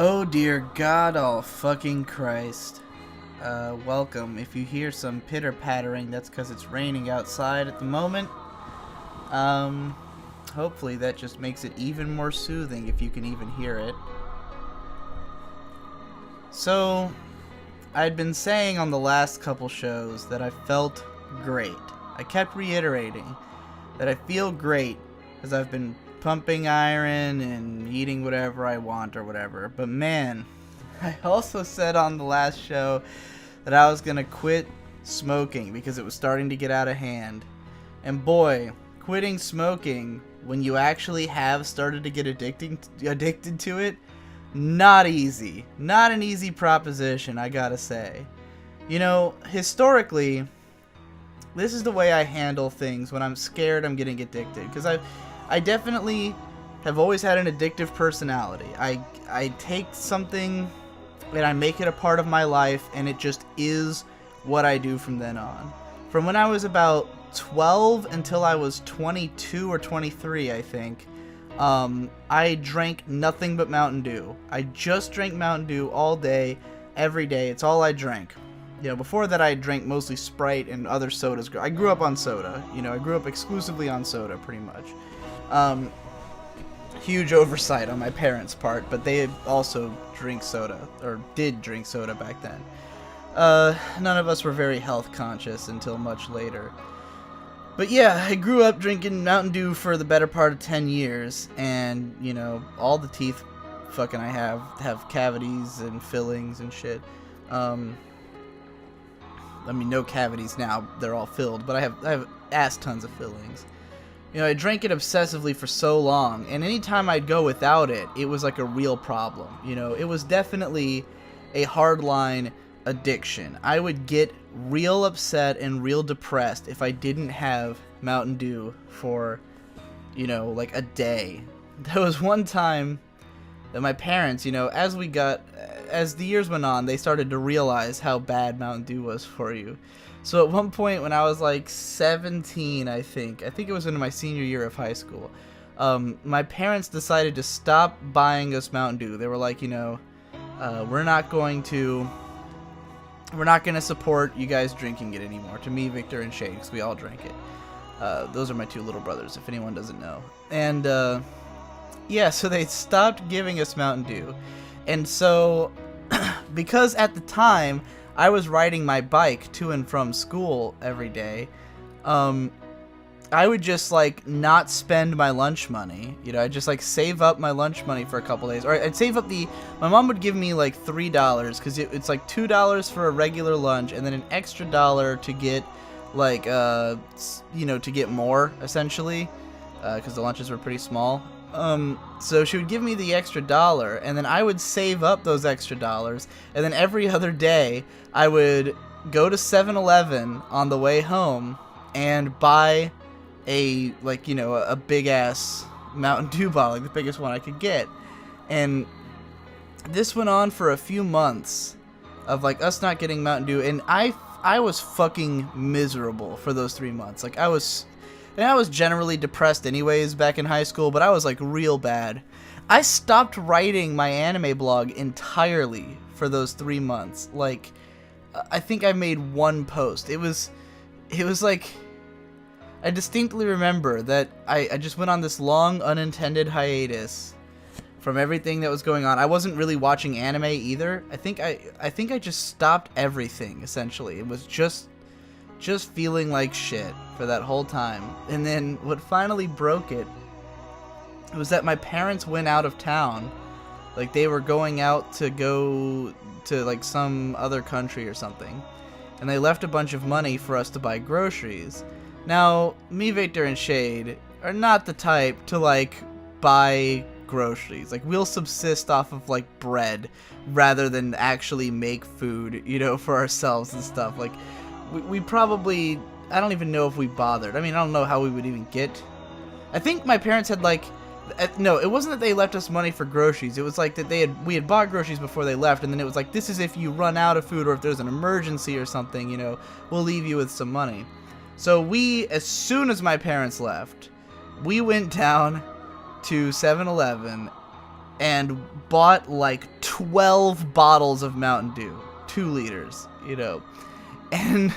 Oh dear God, all fucking Christ. Welcome. If you hear some pitter-pattering, that's because it's raining outside at the moment. Hopefully that just makes it even more soothing if you can even hear it. So, I'd been saying on the last couple shows that I felt great. I kept reiterating that I feel great as I've been pumping iron and eating whatever I want or whatever. But man, I also said on the last show that I was gonna quit smoking because it was starting to get out of hand. And boy, quitting smoking when you actually have started to get addicted to it, not easy. Not an easy proposition, I gotta say. You know, historically, this is the way I handle things when I'm scared I'm getting addicted. Because I definitely have always had an addictive personality. I take something and I make it a part of my life, and it just is what I do from then on. From when I was about 12 until I was 22 or 23, I think, I drank nothing but Mountain Dew. I just drank Mountain Dew all day, every day. It's all I drank. You know, before that I drank mostly Sprite and other sodas. I grew up on soda. You know, I grew up exclusively on soda, pretty much. Huge oversight on my parents' part, but they also drink soda, or did drink soda back then. None of us were very health conscious until much later. But yeah, I grew up drinking Mountain Dew for the better part of 10 years, and, you know, all the teeth fucking I have cavities and fillings and shit. I mean, no cavities now, they're all filled, but I have ass tons of fillings. You know, I drank it obsessively for so long, and anytime I'd go without it, it was like a real problem. You know, it was definitely a hardline addiction. I would get real upset and real depressed if I didn't have Mountain Dew for, you know, like a day. There was one time that my parents, you know, as the years went on, they started to realize how bad Mountain Dew was for you. So at one point when I was like 17, I think it was in my senior year of high school, my parents decided to stop buying us Mountain Dew. They were like, you know, we're not going to support you guys drinking it anymore. To me, Victor, and Shade, because we all drank it. Those are my two little brothers, if anyone doesn't know. And yeah, so they stopped giving us Mountain Dew. And so, because at the time I was riding my bike to and from school every day, I would just like not spend my lunch money. You know, I'd just like save up my lunch money for a couple days. Or I'd save up my mom would give me like $3 because it's like $2 for a regular lunch and then an extra dollar to get like, you know, to get more essentially, because the lunches were pretty small. So she would give me the extra dollar, and then I would save up those extra dollars, and then every other day I would go to 7-Eleven on the way home and buy a, like, you know, a big ass Mountain Dew bottle, like the biggest one I could get. And this went on for a few months of like us not getting Mountain Dew, and I was fucking miserable for those 3 months. Like I was generally depressed anyways back in high school, but I was like real bad. I stopped writing my anime blog entirely for those 3 months. Like, I think I made one post. It was like, I distinctly remember that I just went on this long unintended hiatus from everything that was going on. I wasn't really watching anime either. I think I just stopped everything essentially. It was just feeling like shit for that whole time. And then what finally broke it was that my parents went out of town. Like they were going out to go to like some other country or something. And they left a bunch of money for us to buy groceries. Now, me, Victor, and Shade are not the type to like buy groceries. Like we'll subsist off of like bread rather than actually make food, you know, for ourselves and stuff. Like we probably, I don't even know if we bothered. I mean, I don't know how we would even get. I think my parents had like, no, it wasn't that they left us money for groceries. It was like that we had bought groceries before they left, and then it was like, this is if you run out of food or if there's an emergency or something, you know, we'll leave you with some money. So as soon as my parents left, we went down to 7-Eleven and bought like 12 bottles of Mountain Dew, 2 liters, you know, and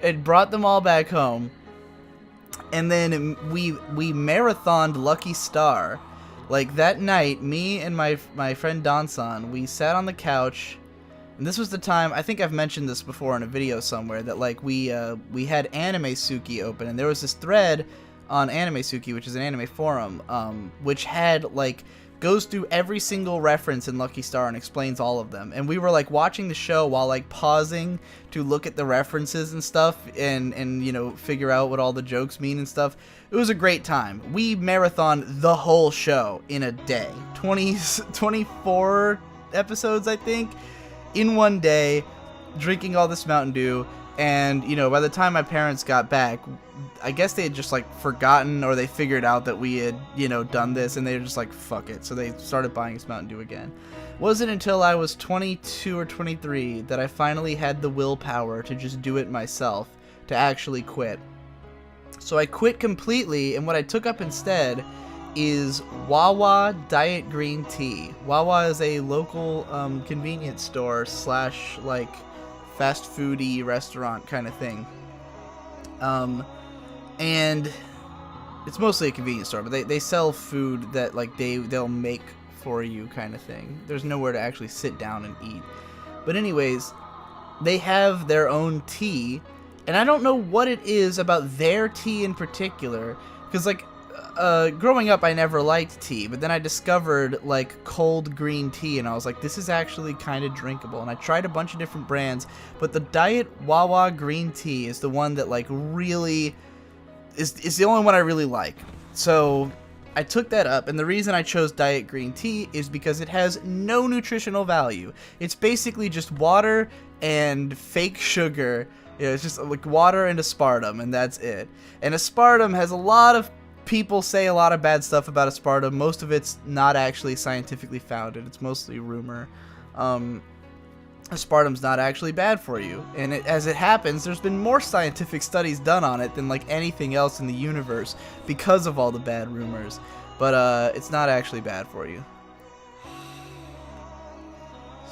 it brought them all back home. And then we marathoned Lucky Star. Like that night, me and my friend Donson, we sat on the couch, and this was the time, I think I've mentioned this before in a video somewhere, that like we had Anime Suki open, and there was this thread on Anime Suki, which is an anime forum, which had like goes through every single reference in Lucky Star and explains all of them. And we were like watching the show while like pausing to look at the references and stuff, and you know, figure out what all the jokes mean and stuff. It was a great time. We marathoned the whole show in a day. 24 episodes, I think, in one day, drinking all this Mountain Dew. And, you know, by the time my parents got back, I guess they had just, like, forgotten, or they figured out that we had, you know, done this, and they were just like, fuck it. So they started buying us Mountain Dew again. Wasn't until I was 22 or 23 that I finally had the willpower to just do it myself, to actually quit. So I quit completely, and what I took up instead is Wawa Diet Green Tea. Wawa is a local convenience store slash, like, fast foody restaurant kind of thing. And it's mostly a convenience store, but they sell food that like they'll make for you kind of thing. There's nowhere to actually sit down and eat. But anyways, they have their own tea, and I don't know what it is about their tea in particular, because like growing up I never liked tea, but then I discovered like cold green tea, and I was like, this is actually kind of drinkable. And I tried a bunch of different brands, but the Diet Wawa green tea is the one that like really is the only one I really like. So I took that up, and the reason I chose Diet Green Tea is because it has no nutritional value. It's basically just water and fake sugar. You know, it's just like water and aspartame, and that's it. And aspartame has a lot of people say a lot of bad stuff about aspartame. Most of it's not actually scientifically founded. It's mostly rumor. Aspartame's not actually bad for you, and as it happens, there's been more scientific studies done on it than like anything else in the universe because of all the bad rumors, but it's not actually bad for you.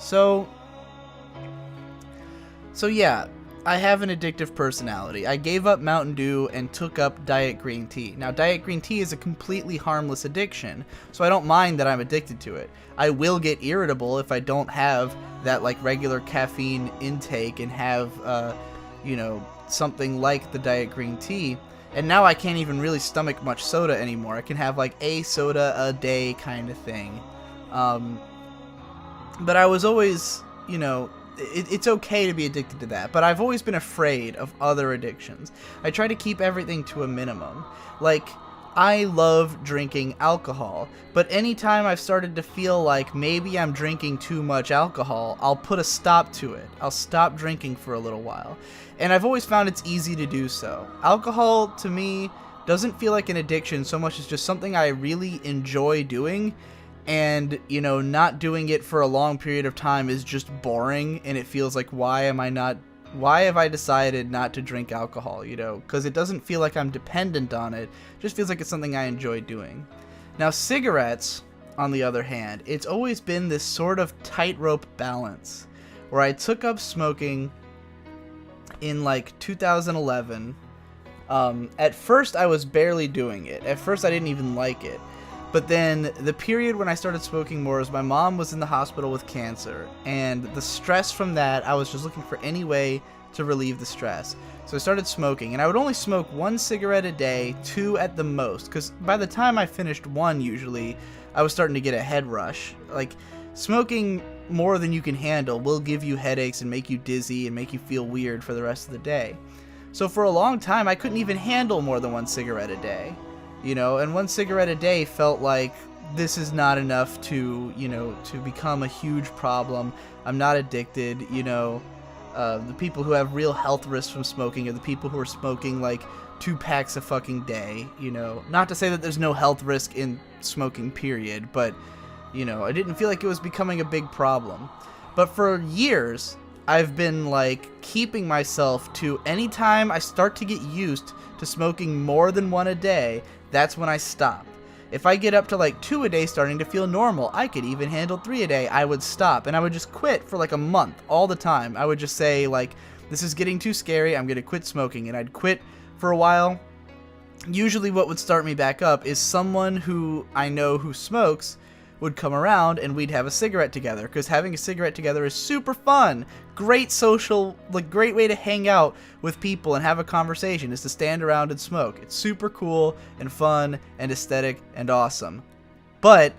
So yeah, I have an addictive personality. I gave up Mountain Dew and took up Diet Green Tea. Now, Diet Green Tea is a completely harmless addiction, so I don't mind that I'm addicted to it. I will get irritable if I don't have that like regular caffeine intake and have, you know, something like the Diet Green Tea. And now I can't even really stomach much soda anymore. I can have like a soda a day kind of thing. But I was always, you know, it's okay to be addicted to that, but I've always been afraid of other addictions. I try to keep everything to a minimum. Like, I love drinking alcohol, but anytime I've started to feel like maybe I'm drinking too much alcohol, I'll put a stop to it. I'll stop drinking for a little while. And I've always found it's easy to do so. Alcohol, to me, doesn't feel like an addiction so much as just something I really enjoy doing. And, you know, not doing it for a long period of time is just boring, and it feels like, why have I decided not to drink alcohol, you know? Because it doesn't feel like I'm dependent on it. It just feels like it's something I enjoy doing. Now, cigarettes, on the other hand, it's always been this sort of tightrope balance, where I took up smoking in, like, 2011. At first, I was barely doing it. At first, I didn't even like it. But then the period when I started smoking more was my mom was in the hospital with cancer, and the stress from that, I was just looking for any way to relieve the stress. So I started smoking, and I would only smoke 1 cigarette a day, 2 at the most, because by the time I finished 1 usually, I was starting to get a head rush. Like, smoking more than you can handle will give you headaches and make you dizzy and make you feel weird for the rest of the day. So for a long time, I couldn't even handle more than 1 cigarette a day. You know, and 1 cigarette a day felt like this is not enough to, you know, to become a huge problem. I'm not addicted, you know. The people who have real health risks from smoking are the people who are smoking like 2 packs a fucking day, you know. Not to say that there's no health risk in smoking, period, but, you know, I didn't feel like it was becoming a big problem. But for years, I've been like keeping myself to anytime I start to get used to smoking more than 1 a day, that's when I stop. If I get up to like 2 a day starting to feel normal, I could even handle 3 a day, I would stop. And I would just quit for like a month all the time. I would just say like, this is getting too scary, I'm going to quit smoking. And I'd quit for a while. Usually what would start me back up is someone who I know who smokes would come around and we'd have a cigarette together, because having a cigarette together is super fun. Great social, like great way to hang out with people and have a conversation is to stand around and smoke. It's super cool and fun and aesthetic and awesome. But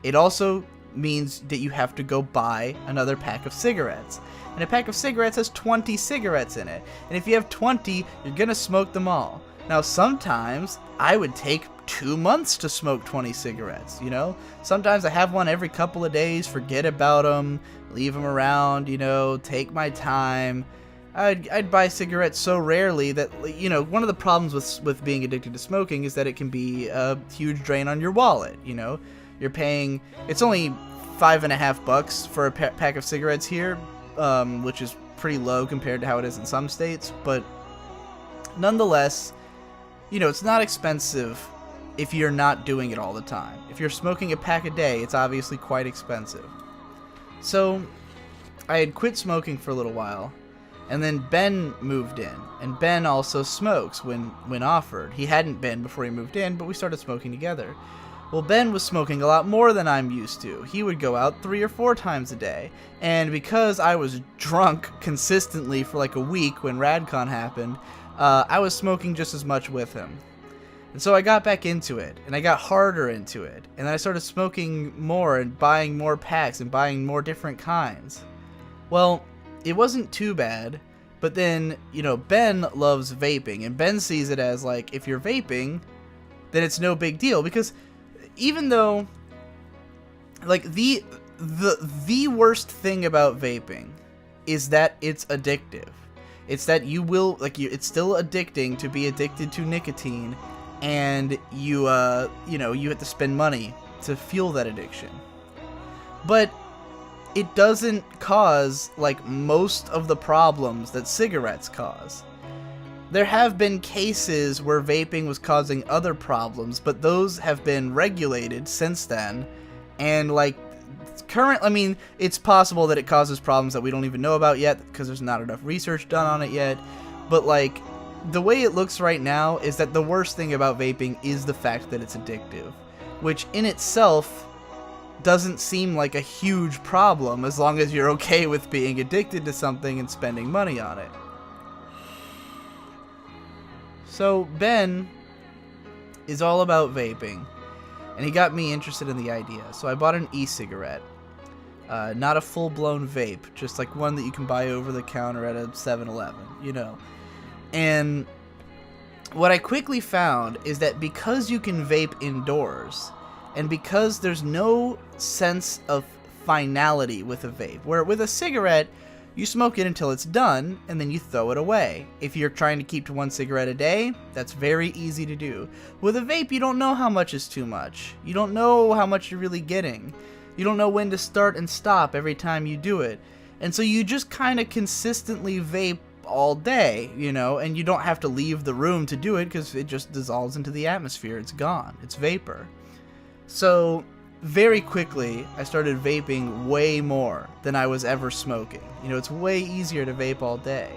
it also means that you have to go buy another pack of cigarettes. And a pack of cigarettes has 20 cigarettes in it. And if you have 20, you're gonna smoke them all. Now sometimes I would take 2 months to smoke 20 cigarettes, you know? Sometimes I have one every couple of days, forget about them, leave them around, you know, take my time. I'd buy cigarettes so rarely that, you know, one of the problems with being addicted to smoking is that it can be a huge drain on your wallet, you know? You're paying, it's only $5.50 for a pack of cigarettes here, which is pretty low compared to how it is in some states, but nonetheless, you know, it's not expensive if you're not doing it all the time. If you're smoking a pack a day, it's obviously quite expensive. So, I had quit smoking for a little while, and then Ben moved in, and Ben also smokes when offered. He hadn't been before he moved in, but we started smoking together. Well, Ben was smoking a lot more than I'm used to. He would go out 3 or 4 times a day, and because I was drunk consistently for like a week when RadCon happened, I was smoking just as much with him. And so I got back into it, and I got harder into it, and then I started smoking more and buying more packs and buying more different kinds. Well, it wasn't too bad, but then, you know, Ben loves vaping, and Ben sees it as like, if you're vaping, then it's no big deal, because even though, like, the worst thing about vaping is that it's addictive. It's that you will, like, it's still addicting to be addicted to nicotine, and you know, you have to spend money to fuel that addiction. But it doesn't cause, like, most of the problems that cigarettes cause. There have been cases where vaping was causing other problems, but those have been regulated since then, and, like, I mean, it's possible that it causes problems that we don't even know about yet, because there's not enough research done on it yet, but, like, the way it looks right now is that the worst thing about vaping is the fact that it's addictive, which in itself doesn't seem like a huge problem as long as you're okay with being addicted to something and spending money on it. So Ben is all about vaping, and he got me interested in the idea. So I bought an e-cigarette, not a full-blown vape, just like one that you can buy over the counter at a 7-Eleven, you know. And what I quickly found is that because you can vape indoors, and because there's no sense of finality with a vape, where with a cigarette, you smoke it until it's done, and then you throw it away. If you're trying to keep to 1 cigarette a day, that's very easy to do. With a vape, you don't know how much is too much. You don't know how much you're really getting. You don't know when to start and stop every time you do it. And so you just kind of consistently vape all day, you know, and you don't have to leave the room to do it because it just dissolves into the atmosphere. It's gone. It's vapor. So very quickly, I started vaping way more than I was ever smoking. You know, it's way easier to vape all day.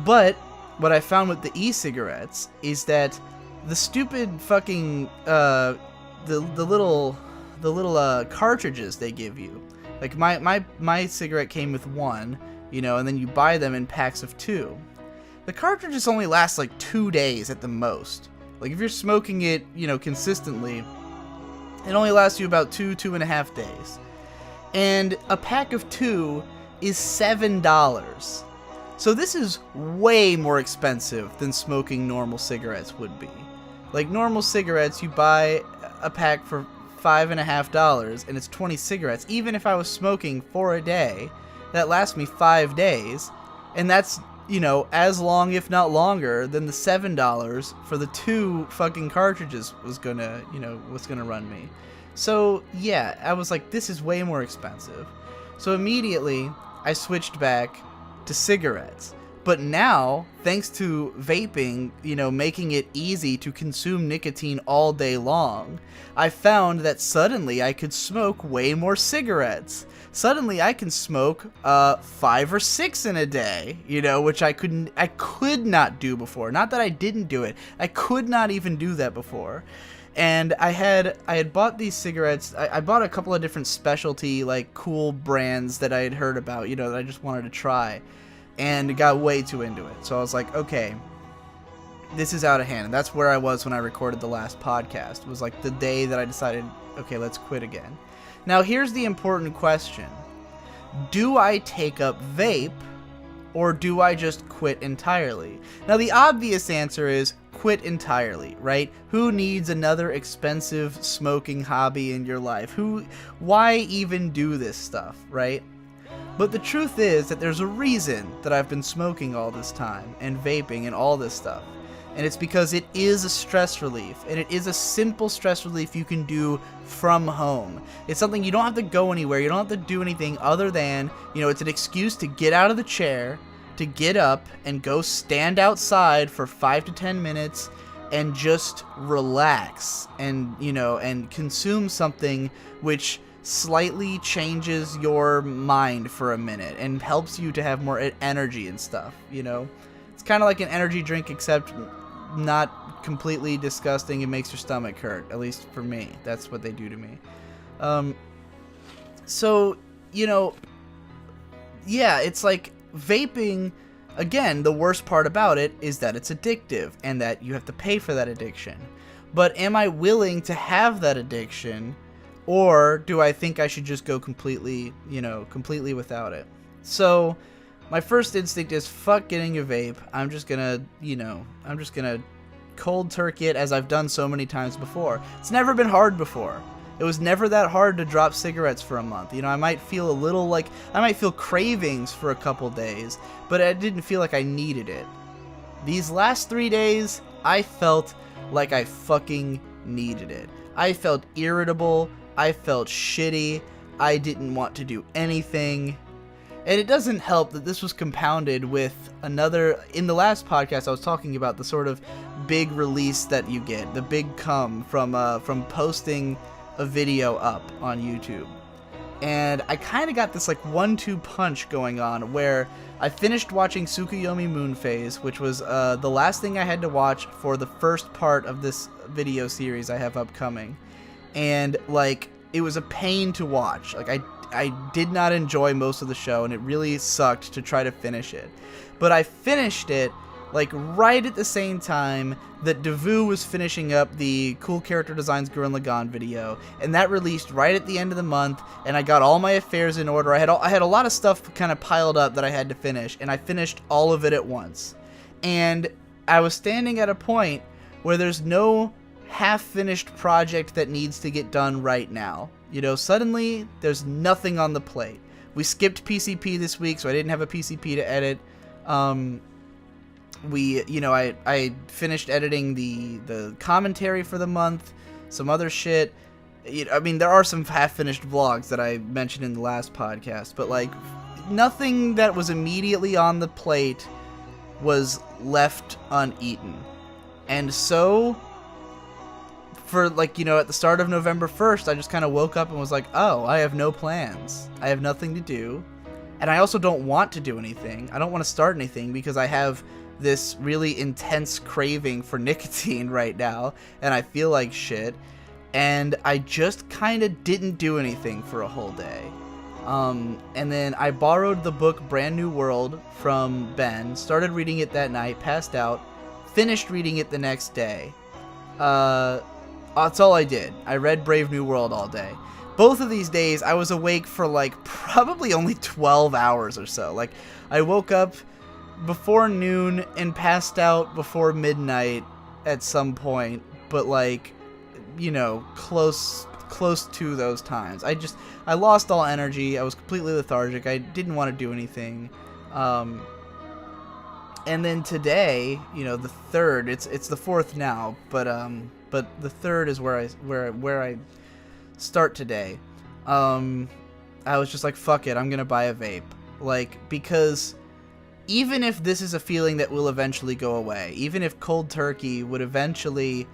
But what I found with the e-cigarettes is that the stupid fucking the little cartridges they give you. Like my cigarette came with 1, you know, and then you buy them in packs of 2. The cartridges only last like 2 days at the most. Like if you're smoking it, you know, consistently, it only lasts you about 2.5 days. And a pack of 2 is $7. So this is way more expensive than smoking normal cigarettes would be. Like normal cigarettes, you buy a pack for $5.50 and it's 20 cigarettes. Even if I was smoking 4 a day, that lasts me 5 days. And that's, you know, as long, if not longer, than the $7 for the 2 fucking cartridges was gonna run me. So, yeah, I was like, this is way more expensive. So immediately, I switched back to cigarettes. But now, thanks to vaping, making it easy to consume nicotine all day long, I found that suddenly I could smoke way more cigarettes. Suddenly I can smoke 5 or 6 in a day, which I could not do before. Not that I didn't do it. I could not even do that before. And I had bought these cigarettes. I bought a couple of different specialty, like, cool brands that I had heard about, that I just wanted to try. And got way too into it. So I was like, okay, this is out of hand. And that's where I was when I recorded the last podcast. It was like the day that I decided, okay, let's quit again. Now, here's the important question. Do I take up vape, or do I just quit entirely? Now, the obvious answer is quit entirely, right? Who needs another expensive smoking hobby in your life? Why even do this stuff, right? But the truth is that there's a reason that I've been smoking all this time, and vaping and all this stuff. And it's because it is a stress relief, and it is a simple stress relief you can do from home. It's something you don't have to go anywhere, you don't have to do anything other than, it's an excuse to get out of the chair, to get up and go stand outside for 5 to 10 minutes and just relax and, and consume something which slightly changes your mind for a minute and helps you to have more energy and stuff, It's kind of like an energy drink, except not completely disgusting. It makes your stomach hurt, at least for me. That's what they do to me. So, yeah, it's like vaping. Again, the worst part about it is that it's addictive and that you have to pay for that addiction. But am I willing to have that addiction? Or do I think I should just go completely without it? So, my first instinct is fuck getting a vape. I'm just gonna cold turkey it, as I've done so many times before. It's never been hard before. It was never that hard to drop cigarettes for a month. I might feel I might feel cravings for a couple days, but I didn't feel like I needed it. These last 3 days, I felt like I fucking needed it. I felt irritable. I felt shitty. I didn't want to do anything. And it doesn't help that this was compounded with another... In the last podcast, I was talking about the sort of big release that you get, the big come from posting a video up on YouTube. And I kind of got this like 1-2 punch going on, where I finished watching Tsukuyomi Moon Phase, which was the last thing I had to watch for the first part of this video series I have upcoming. And, like, it was a pain to watch. Like, I did not enjoy most of the show, and it really sucked to try to finish it. But I finished it, like, right at the same time that Devu was finishing up the Cool Character Designs Gurren Lagann video, and that released right at the end of the month, and I got all my affairs in order. I had a lot of stuff kind of piled up that I had to finish, and I finished all of it at once. And I was standing at a point where there's no half-finished project that needs to get done right now. Suddenly, there's nothing on the plate. We skipped PCP this week, so I didn't have a PCP to edit. I finished editing the commentary for the month, some other shit. There are some half-finished vlogs that I mentioned in the last podcast, but, like, nothing that was immediately on the plate was left uneaten. And so, for, like, at the start of November 1st, I just kind of woke up and was like, oh, I have no plans. I have nothing to do. And I also don't want to do anything. I don't want to start anything because I have this really intense craving for nicotine right now, and I feel like shit. And I just kind of didn't do anything for a whole day. And then I borrowed the book Brand New World from Ben, started reading it that night, passed out, finished reading it the next day. That's all I did. I read Brave New World all day. Both of these days, I was awake for, like, probably only 12 hours or so. Like, I woke up before noon and passed out before midnight at some point, but, like, close to those times. I lost all energy. I was completely lethargic. I didn't want to do anything. And then today, the 3rd, it's the 4th now, but the 3rd is where I start today. I was just like, fuck it, I'm gonna buy a vape. Like, because even if this is a feeling that will eventually go away, even if cold turkey would eventually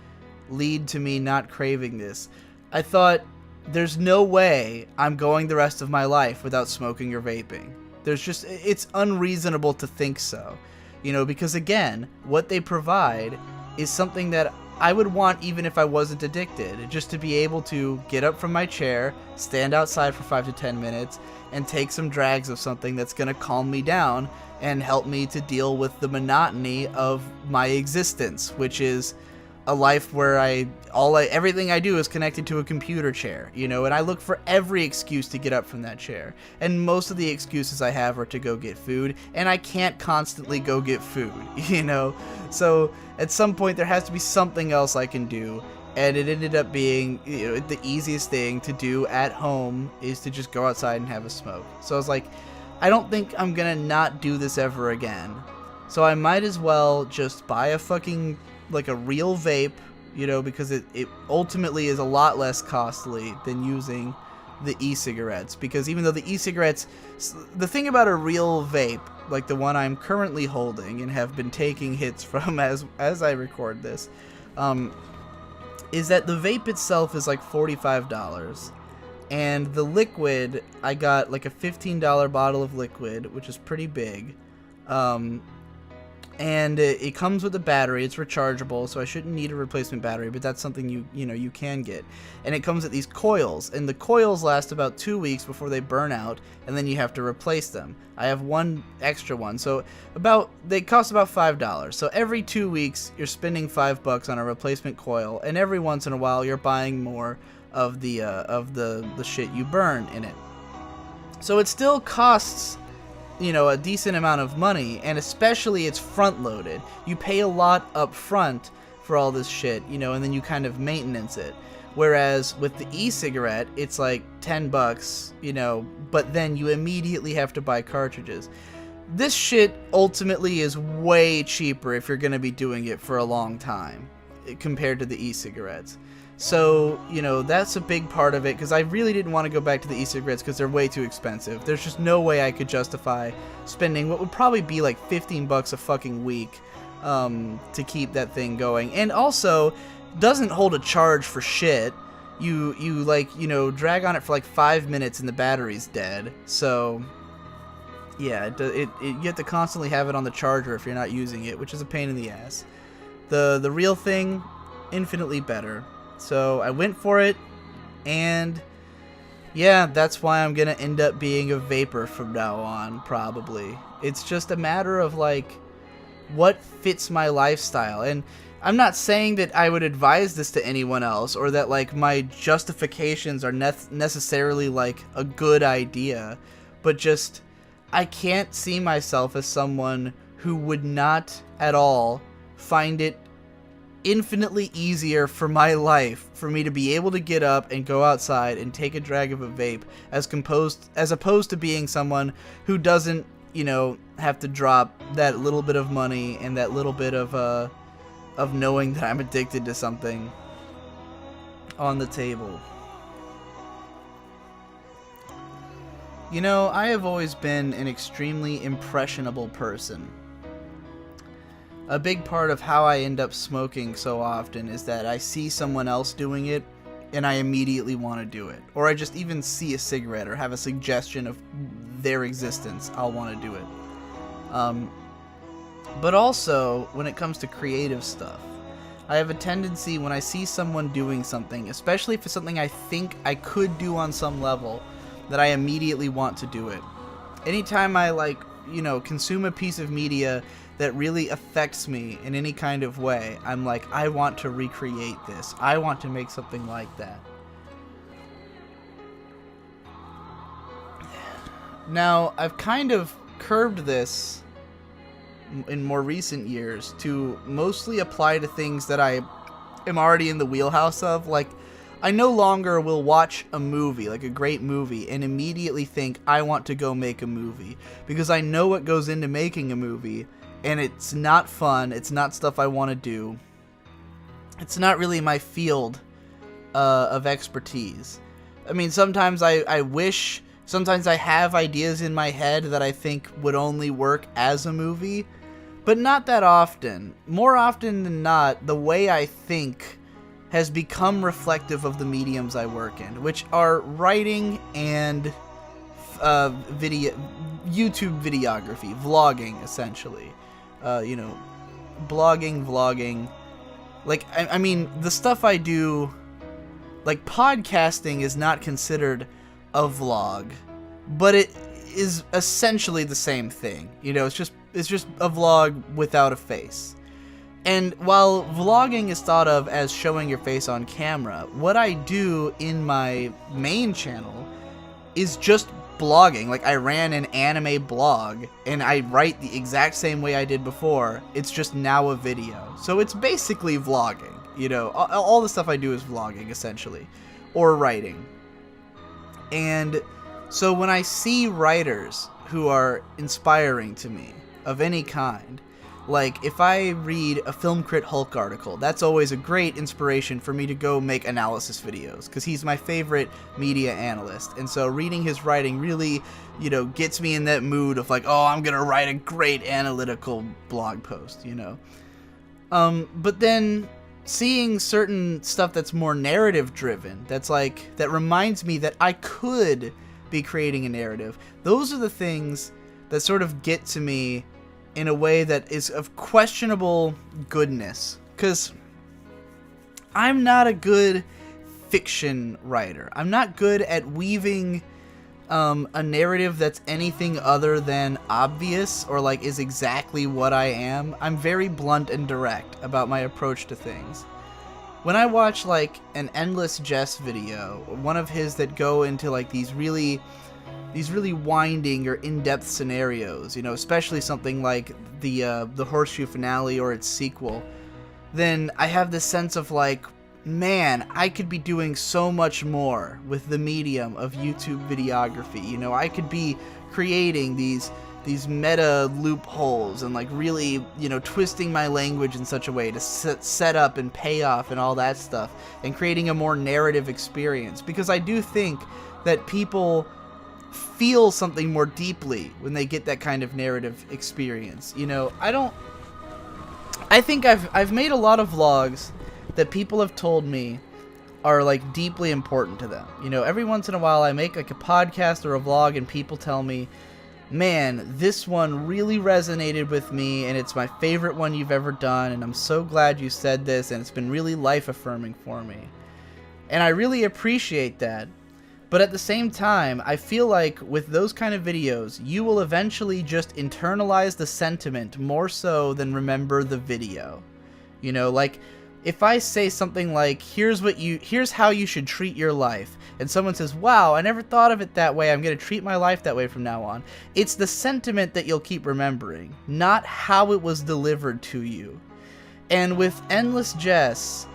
lead to me not craving this, I thought, there's no way I'm going the rest of my life without smoking or vaping. It's unreasonable to think so. You know, because again, what they provide is something that I would want even if I wasn't addicted. Just to be able to get up from my chair, stand outside for 5 to 10 minutes, and take some drags of something that's going to calm me down and help me to deal with the monotony of my existence, which is a life where everything I do is connected to a computer chair, you know, and I look for every excuse to get up from that chair. And most of the excuses I have are to go get food, and I can't constantly go get food, you know. So at some point there has to be something else I can do, and it ended up being, you know, the easiest thing to do at home is to just go outside and have a smoke. So I was like, I don't think I'm gonna not do this ever again. So I might as well just buy a fucking, like a real vape, you know, because it ultimately is a lot less costly than using the e-cigarettes. Because even though the e-cigarettes, the thing about a real vape, like the one I'm currently holding and have been taking hits from as I record this, is that the vape itself is like $45. And the liquid, I got like a $15 bottle of liquid, which is pretty big. And it comes with a battery. It's rechargeable, so I shouldn't need a replacement battery, but that's something you can get. And it comes with these coils, and the coils last about 2 weeks before they burn out, and then you have to replace them. I have one extra one, so they cost about $5. So every 2 weeks you're spending $5 on a replacement coil, and every once in a while you're buying more of the shit you burn in it. So it still costs, you know, a decent amount of money, and especially it's front loaded. You pay a lot up front for all this shit, you know, and then you kind of maintenance it. Whereas with the e-cigarette, it's like $10, you know, but then you immediately have to buy cartridges. This shit ultimately is way cheaper if you're going to be doing it for a long time compared to the e-cigarettes. So, you know, that's a big part of it, because I really didn't want to go back to the e-cigarettes because they're way too expensive. There's just no way I could justify spending what would probably be like $15 a fucking week to keep that thing going. And also, doesn't hold a charge for shit. You like, you know, drag on it for like 5 minutes and the battery's dead. So, yeah, you have to constantly have it on the charger if you're not using it, which is a pain in the ass. The real thing, infinitely better. So I went for it, and yeah, that's why I'm gonna end up being a vapor from now on, probably. It's just a matter of like what fits my lifestyle. And I'm not saying that I would advise this to anyone else, or that like my justifications are necessarily like a good idea, but just I can't see myself as someone who would not at all find it infinitely easier for my life for me to be able to get up and go outside and take a drag of a vape as opposed to being someone who doesn't, you know, have to drop that little bit of money and that little bit of knowing that I'm addicted to something on the table. You know, I have always been an extremely impressionable person. A big part of how I end up smoking so often is that I see someone else doing it and I immediately want to do it. Or I just even see a cigarette or have a suggestion of their existence, I'll want to do it. But also, when it comes to creative stuff, I have a tendency when I see someone doing something, especially if it's something I think I could do on some level, that I immediately want to do it. Anytime I, like, you know, consume a piece of media that really affects me in any kind of way, I'm like, I want to recreate this. I want to make something like that. Now, I've kind of curbed this in more recent years to mostly apply to things that I am already in the wheelhouse of. Like, I no longer will watch a movie, like a great movie, and immediately think, I want to go make a movie. Because I know what goes into making a movie, and it's not fun, it's not stuff I want to do. It's not really my field of expertise. I mean, sometimes I wish Sometimes I have ideas in my head that I think would only work as a movie, but not that often. More often than not, the way I think has become reflective of the mediums I work in, which are writing and video, YouTube videography, vlogging, essentially. Blogging, vlogging. Like, I mean, the stuff I do, like podcasting is not considered a vlog, but it is essentially the same thing. It's just a vlog without a face. And while vlogging is thought of as showing your face on camera, what I do in my main channel is just blogging. Like, I ran an anime blog, and I write the exact same way I did before. It's just now a video. So it's basically vlogging. All the stuff I do is vlogging, essentially. Or writing. And so when I see writers who are inspiring to me, of any kind, like, if I read a Film Crit Hulk article, that's always a great inspiration for me to go make analysis videos, because he's my favorite media analyst. And so reading his writing really, gets me in that mood of like, oh, I'm gonna write a great analytical blog post, But then seeing certain stuff that's more narrative driven, that reminds me that I could be creating a narrative, those are the things that sort of get to me in a way that is of questionable goodness, because I'm not a good fiction writer. I'm not good at weaving a narrative that's anything other than obvious or like is exactly what I am. I'm very blunt and direct about my approach to things. When I watch like an Endless Jest video, one of his that go into like these really winding or in-depth scenarios, especially something like the Horseshoe finale or its sequel, then I have this sense of like, man, I could be doing so much more with the medium of YouTube videography. I could be creating these meta loopholes and like really, twisting my language in such a way to set up and pay off and all that stuff, and creating a more narrative experience, because I do think that people feel something more deeply when they get that kind of narrative experience. I think I've made a lot of vlogs that people have told me are like deeply important to them. Every once in a while I make like a podcast or a vlog and people tell me, man, this one really resonated with me and it's my favorite one you've ever done, and I'm so glad you said this, and it's been really life affirming for me. And I really appreciate that. But at the same time, I feel like with those kind of videos, you will eventually just internalize the sentiment more so than remember the video. Like, if I say something like, here's how you should treat your life, and someone says, wow, I never thought of it that way, I'm going to treat my life that way from now on, it's the sentiment that you'll keep remembering, not how it was delivered to you. And with Endless Jest,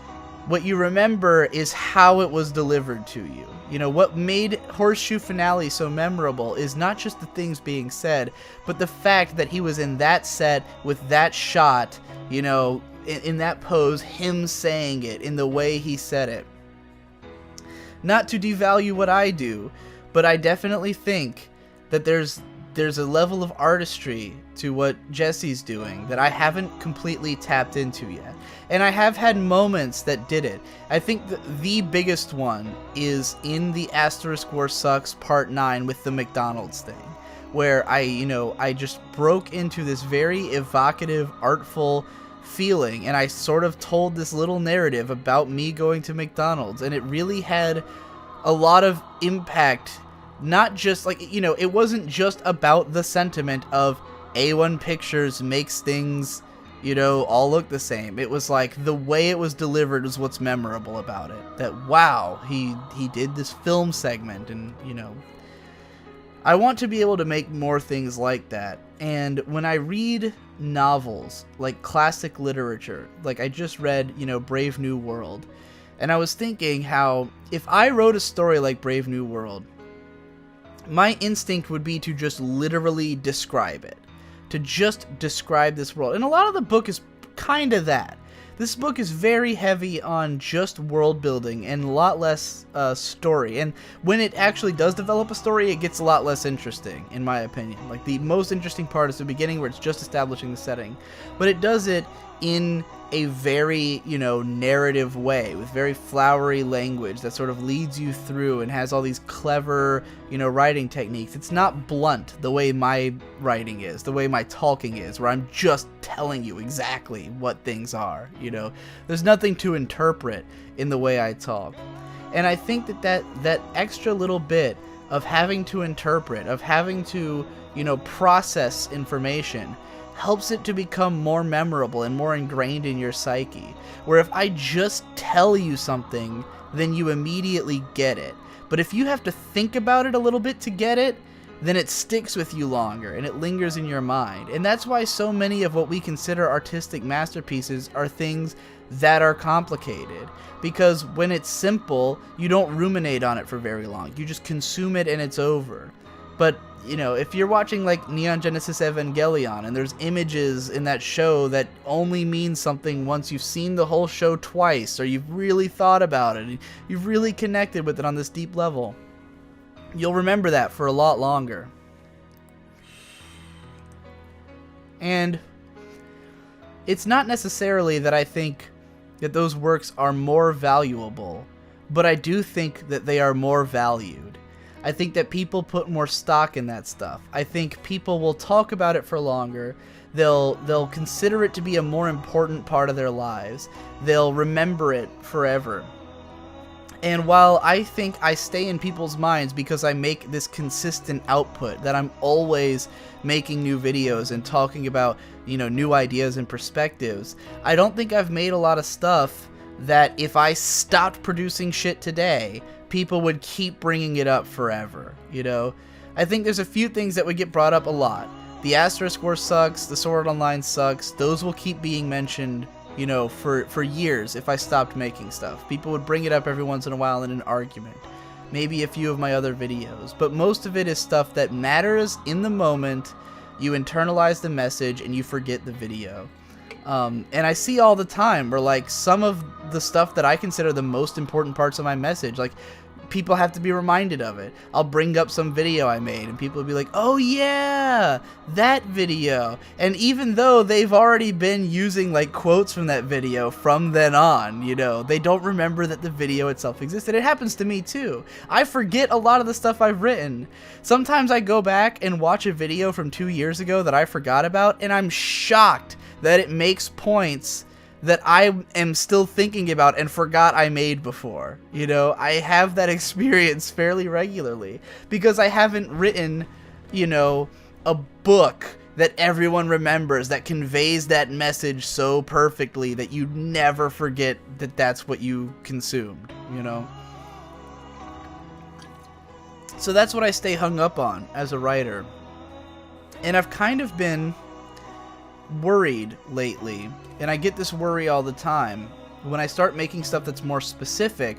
what you remember is how it was delivered to you. What made Horseshoe Finale so memorable is not just the things being said, but the fact that he was in that set with that shot, in that pose, him saying it in the way he said it. Not to devalue what I do, but I definitely think that there's a level of artistry to what Jesse's doing that I haven't completely tapped into yet. And I have had moments that did it. I think the biggest one is in the Asterisk War Sucks Part 9 with the McDonald's thing, where I just broke into this very evocative, artful feeling, and I sort of told this little narrative about me going to McDonald's, and it really had a lot of impact. Not just like, it wasn't just about the sentiment of A1 Pictures makes things, all look the same. It was like the way it was delivered was what's memorable about it. That, wow, he did this film segment, and, I want to be able to make more things like that. And when I read novels, like classic literature, like I just read, Brave New World, and I was thinking how if I wrote a story like Brave New World, my instinct would be to just literally describe it. To just describe this world. And a lot of the book is kind of that. This book is very heavy on just world building and a lot less story. And when it actually does develop a story, it gets a lot less interesting, in my opinion. Like, the most interesting part is the beginning, where it's just establishing the setting. But it does it in a very, you know, narrative way, with very flowery language that sort of leads you through and has all these clever, you know, writing techniques. It's not blunt the way my writing is, the way my talking is, where I'm just telling you exactly what things are, you know. There's nothing to interpret in the way I talk. And I think that extra little bit of having to interpret, of having to, you know, process information, helps it to become more memorable and more ingrained in your psyche. Where if I just tell you something, then you immediately get it. But if you have to think about it a little bit to get it, then it sticks with you longer and it lingers in your mind. And that's why so many of what we consider artistic masterpieces are things that are complicated. Because when it's simple, you don't ruminate on it for very long. You just consume it and it's over. But, you know, if you're watching like Neon Genesis Evangelion and there's images in that show that only mean something once you've seen the whole show twice, or you've really thought about it, you've really connected with it on this deep level, you'll remember that for a lot longer. And it's not necessarily that I think that those works are more valuable, but I do think that they are more valued. I think that people put more stock in that stuff. I think people will talk about it for longer. They'll consider it to be a more important part of their lives. They'll remember it forever. And while I think I stay in people's minds because I make this consistent output, that I'm always making new videos and talking about, you know, new ideas and perspectives, I don't think I've made a lot of stuff that if I stopped producing shit today, people would keep bringing it up forever, you know? I think there's a few things that would get brought up a lot. The Asterisk War sucks, the Sword Online sucks, those will keep being mentioned, you know, for years if I stopped making stuff. People would bring it up every once in a while in an argument. Maybe a few of my other videos, but most of it is stuff that matters in the moment. You internalize the message and you forget the video. And I see all the time where, like, some of the stuff that I consider the most important parts of my message, like, people have to be reminded of it. I'll bring up some video I made and people will be like, oh yeah, that video. And even though they've already been using, like, quotes from that video from then on, you know, they don't remember that the video itself existed. It happens to me too. I forget a lot of the stuff I've written. Sometimes I go back and watch a video from 2 years ago that I forgot about, and I'm shocked that it makes points that I am still thinking about and forgot I made before. You know, I have that experience fairly regularly because I haven't written, you know, a book that everyone remembers that conveys that message so perfectly that you never forget that that's what you consumed, you know? So that's what I stay hung up on as a writer. And I've kind of been worried lately, and I get this worry all the time when I start making stuff that's more specific,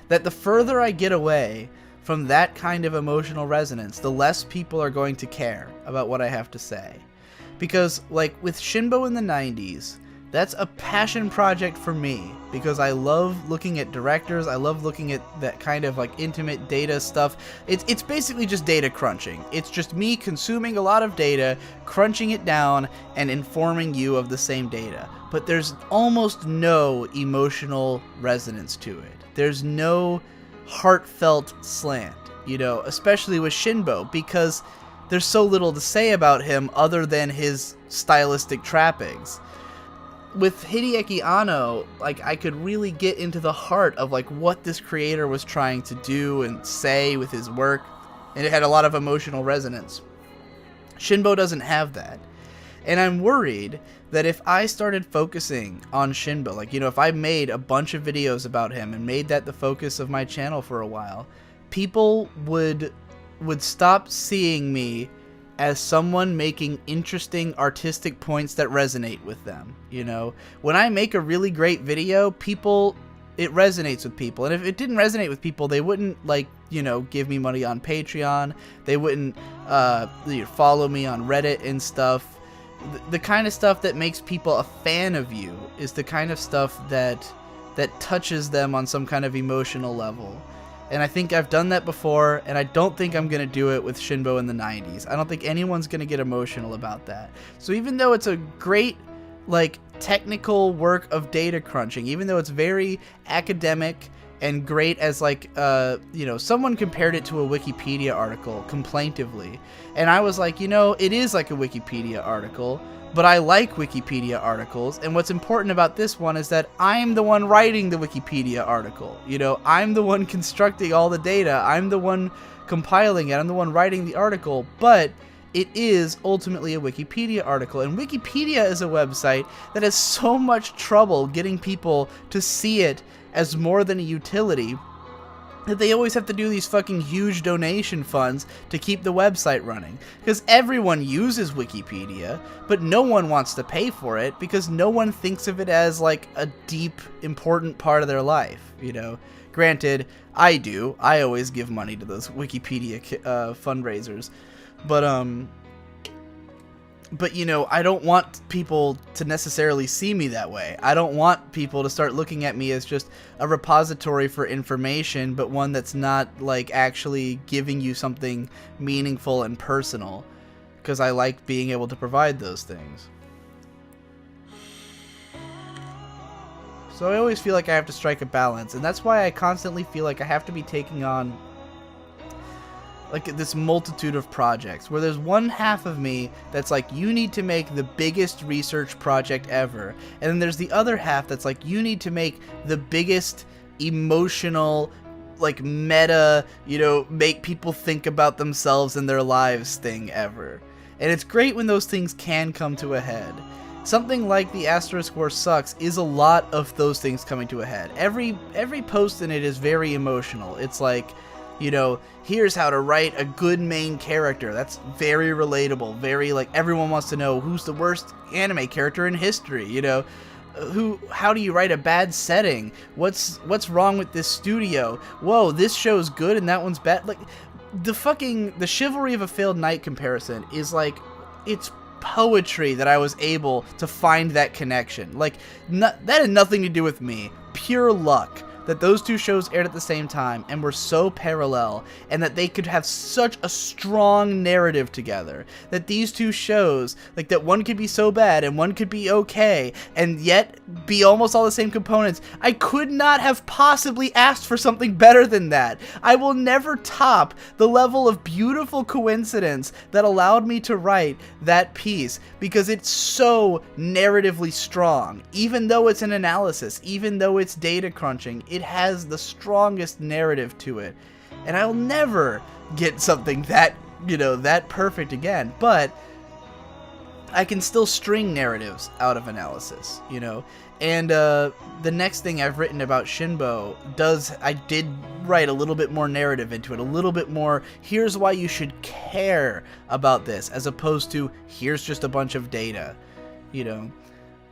that the further I get away from that kind of emotional resonance, the less people are going to care about what I have to say. Because, like, with Shinbo in the 90s, that's a passion project for me because I love looking at directors. I love looking at that kind of, like, intimate data stuff. It's basically just data crunching. It's just me consuming a lot of data, crunching it down, and informing you of the same data. But there's almost no emotional resonance to it. There's no heartfelt slant, you know, especially with Shinbo, because there's so little to say about him other than his stylistic trappings. With Hideaki Anno, like, I could really get into the heart of, like, what this creator was trying to do and say with his work, and it had a lot of emotional resonance. Shinbo doesn't have that. And I'm worried that if I started focusing on Shinbo, like, you know, if I made a bunch of videos about him and made that the focus of my channel for a while, people would stop seeing me as someone making interesting artistic points that resonate with them, you know? When I make a really great video, it resonates with people. And if it didn't resonate with people, they wouldn't, like, you know, give me money on Patreon. They wouldn't follow me on Reddit and stuff. the kind of stuff that makes people a fan of you is the kind of stuff that touches them on some kind of emotional level. And I think I've done that before, and I don't think I'm going to do it with Shinbo in the 90s. I don't think anyone's going to get emotional about that. So even though it's a great, like, technical work of data crunching, even though it's very academic and great as, like, someone compared it to a Wikipedia article complaintively. And I was like, it is like a Wikipedia article, but I like Wikipedia articles, and what's important about this one is that I'm the one writing the Wikipedia article. I'm the one constructing all the data, I'm the one compiling it, I'm the one writing the article, but it is ultimately a Wikipedia article, and Wikipedia is a website that has so much trouble getting people to see it as more than a utility that they always have to do these fucking huge donation funds to keep the website running. Because everyone uses Wikipedia, but no one wants to pay for it because no one thinks of it as, like, a deep, important part of their life, Granted, I do. I always give money to those Wikipedia fundraisers. But I don't want people to necessarily see me that way. I don't want people to start looking at me as just a repository for information, but one that's not, like, actually giving you something meaningful and personal, because I like being able to provide those things. So I always feel like I have to strike a balance, and that's why I constantly feel like I have to be taking on, like, this multitude of projects where there's one half of me that's like, you need to make the biggest research project ever, and then there's the other half that's like, you need to make the biggest emotional, like, meta, make people think about themselves and their lives thing ever. And it's great when those things can come to a head. Something like the Asterisk War Sucks is a lot of those things coming to a head. Every post in it is very emotional. It's like, here's how to write a good main character. That's very relatable. Very, like, everyone wants to know who's the worst anime character in history, how do you write a bad setting? What's wrong with this studio? Whoa, this show's good and that one's bad. Like, the Chivalry of a Failed Knight comparison is, like, it's poetry that I was able to find that connection. Like, that had nothing to do with me. Pure luck that those two shows aired at the same time and were so parallel, and that they could have such a strong narrative together, that these two shows, like, that one could be so bad and one could be okay and yet be almost all the same components. I could not have possibly asked for something better than that. I will never top the level of beautiful coincidence that allowed me to write that piece, because it's so narratively strong. Even though it's an analysis, even though it's data crunching, it has the strongest narrative to it. And I'll never get something that, that perfect again. But I can still string narratives out of analysis, And the next thing I've written about Shinbo I did write a little bit more narrative into it. A little bit more, here's why you should care about this, as opposed to, here's just a bunch of data,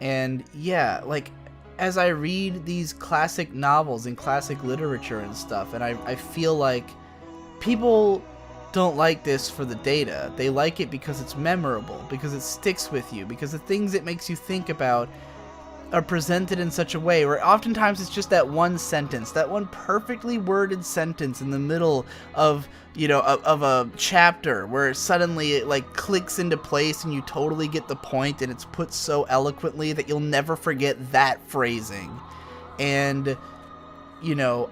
And yeah, like, as I read these classic novels and classic literature and stuff, and I feel like people don't like this for the data. They like it because it's memorable, because it sticks with you, because the things it makes you think about are presented in such a way where oftentimes it's just that one sentence, that one perfectly worded sentence in the middle of, of a chapter, where suddenly it, like, clicks into place and you totally get the point, and it's put so eloquently that you'll never forget that phrasing. And,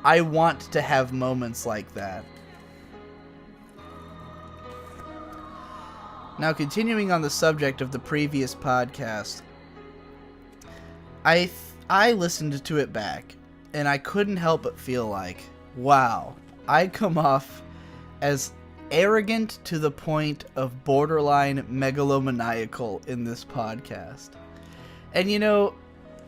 I want to have moments like that. Now, continuing on the subject of the previous podcast, I listened to it back, and I couldn't help but feel like, wow, I come off as arrogant to the point of borderline megalomaniacal in this podcast. And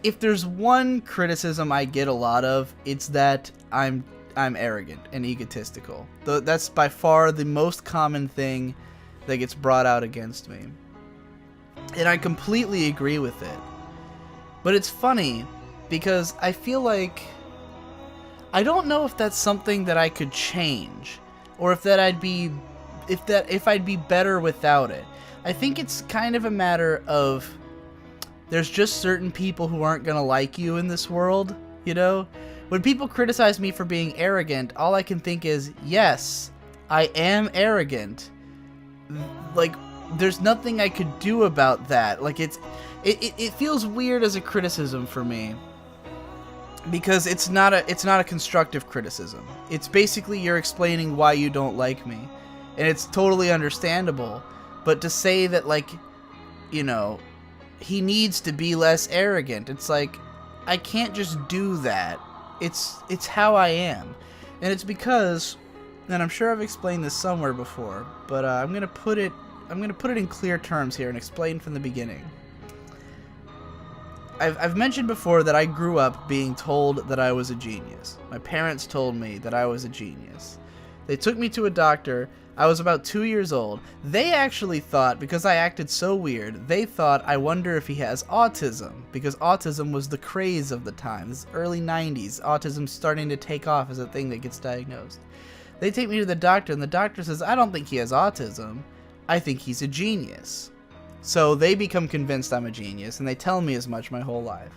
if there's one criticism I get a lot of, it's that I'm arrogant and egotistical. That's by far the most common thing that gets brought out against me. And I completely agree with it. But it's funny, because I feel like I don't know if that's something that I could change, or if I'd be better without it. I think it's kind of a matter of there's just certain people who aren't going to like you in this world, you know? When people criticize me for being arrogant, all I can think is, yes, I am arrogant. Like, there's nothing I could do about that. Like, it feels weird as a criticism for me. Because it's not a constructive criticism. It's basically you're explaining why you don't like me. And it's totally understandable. But to say that, like, you know, he needs to be less arrogant, it's like, I can't just do that. It's how I am. And it's because, and I'm sure I've explained this somewhere before, but I'm gonna put it in clear terms here and explain from the beginning. I've mentioned before that I grew up being told that I was a genius. My parents told me that I was a genius. They took me to a doctor. I was about 2 years old. They actually thought, because I acted so weird, they thought I wonder if he has autism, because autism was the craze of the time. This is early 90s. Autism's starting to take off as a thing that gets diagnosed. They take me to the doctor, and the doctor says, I don't think he has autism. I think he's a genius. So they become convinced I'm a genius, and they tell me as much my whole life.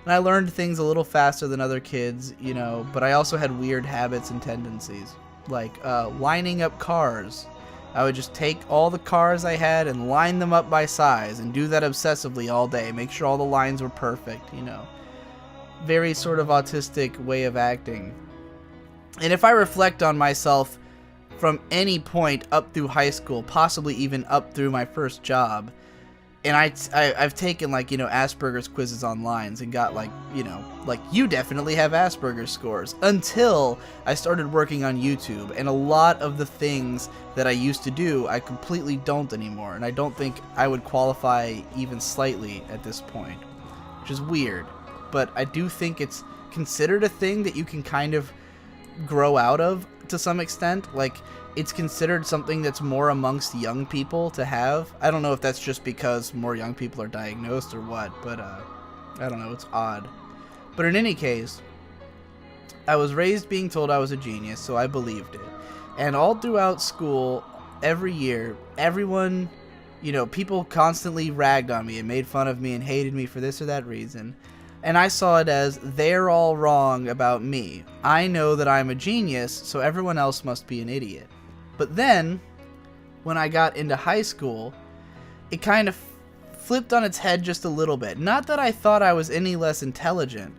And I learned things a little faster than other kids, you know, but I also had weird habits and tendencies, like lining up cars. I would just take all the cars I had and line them up by size, and do that obsessively all day, make sure all the lines were perfect, you know. Very sort of autistic way of acting. And if I reflect on myself from any point up through high school, possibly even up through my first job, and I've taken, like, you know, Asperger's quizzes online and got, like, you know, like, you definitely have Asperger's scores, until I started working on YouTube, and a lot of the things that I used to do, I completely don't anymore, and I don't think I would qualify even slightly at this point, which is weird, but I do think it's considered a thing that you can kind of grow out of to some extent. Like, it's considered something that's more amongst young people to have. I don't know if that's just because more young people are diagnosed or what, but I don't know, it's odd. But in any case, I was raised being told I was a genius, so I believed it. And all throughout school, every year, everyone, you know, people constantly ragged on me and made fun of me and hated me for this or that reason. And I saw it as, they're all wrong about me. I know that I'm a genius, so everyone else must be an idiot. But then, when I got into high school, it kind of flipped on its head just a little bit. Not that I thought I was any less intelligent,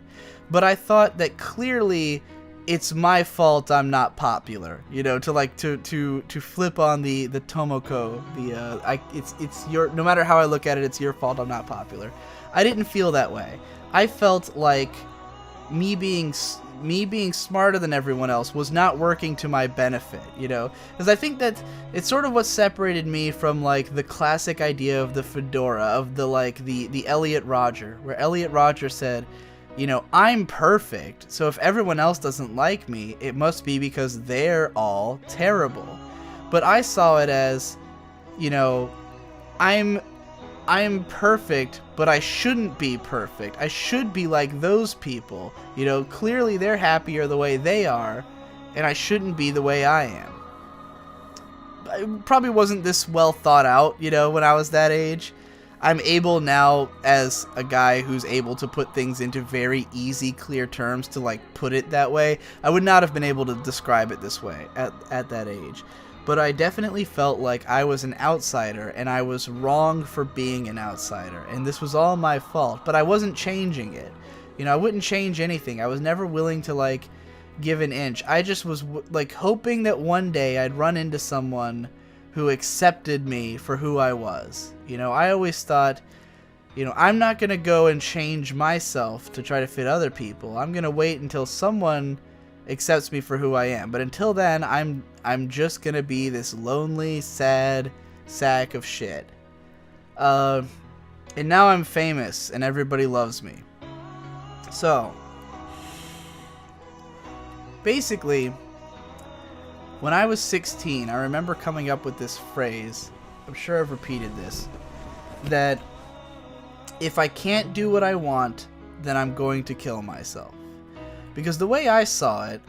but I thought that clearly it's my fault I'm not popular. You know, to flip on the Tomoko, it's your, no matter how I look at it, it's your fault I'm not popular. I didn't feel that way. I felt like me being smarter than everyone else was not working to my benefit, you know? Because I think that it's sort of what separated me from, like, the classic idea of the fedora, of the Elliot Rodger, where Elliot Rodger said, you know, I'm perfect, so if everyone else doesn't like me, it must be because they're all terrible. But I saw it as, you know, I'm perfect, but I shouldn't be perfect. I should be like those people. You know, clearly they're happier the way they are, and I shouldn't be the way I am. It probably wasn't this well thought out, you know, when I was that age. I'm able now, as a guy who's able to put things into very easy, clear terms, to, like, put it that way. I would not have been able to describe it this way at that age. But I definitely felt like I was an outsider, and I was wrong for being an outsider, and this was all my fault, but I wasn't changing it. You know, I wouldn't change anything. I was never willing to, like, give an inch. I just was, like, hoping that one day I'd run into someone who accepted me for who I was. You know, I always thought, you know, I'm not going to go and change myself to try to fit other people. I'm going to wait until someone accepts me for who I am. But until then, I'm just gonna be this lonely, sad sack of shit. And now I'm famous and everybody loves me. So basically, when I was 16, I remember coming up with this phrase, I'm sure I've repeated this, that if I can't do what I want, then I'm going to kill myself. Because the way I saw it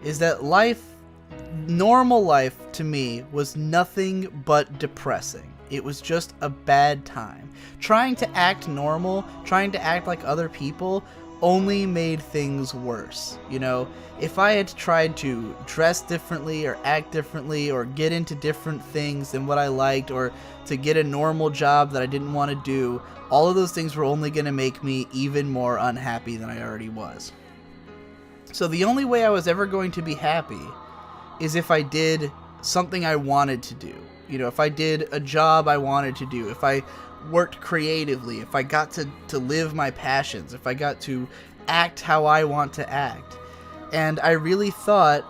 is that life, normal life to me, was nothing but depressing. It was just a bad time. Trying to act normal, trying to act like other people, only made things worse. You know, if I had tried to dress differently or act differently or get into different things than what I liked, or to get a normal job that I didn't want to do, all of those things were only going to make me even more unhappy than I already was. So the only way I was ever going to be happy is if I did something I wanted to do. You know, if I did a job I wanted to do, if I worked creatively, if I got to live my passions, if I got to act how I want to act. And I really thought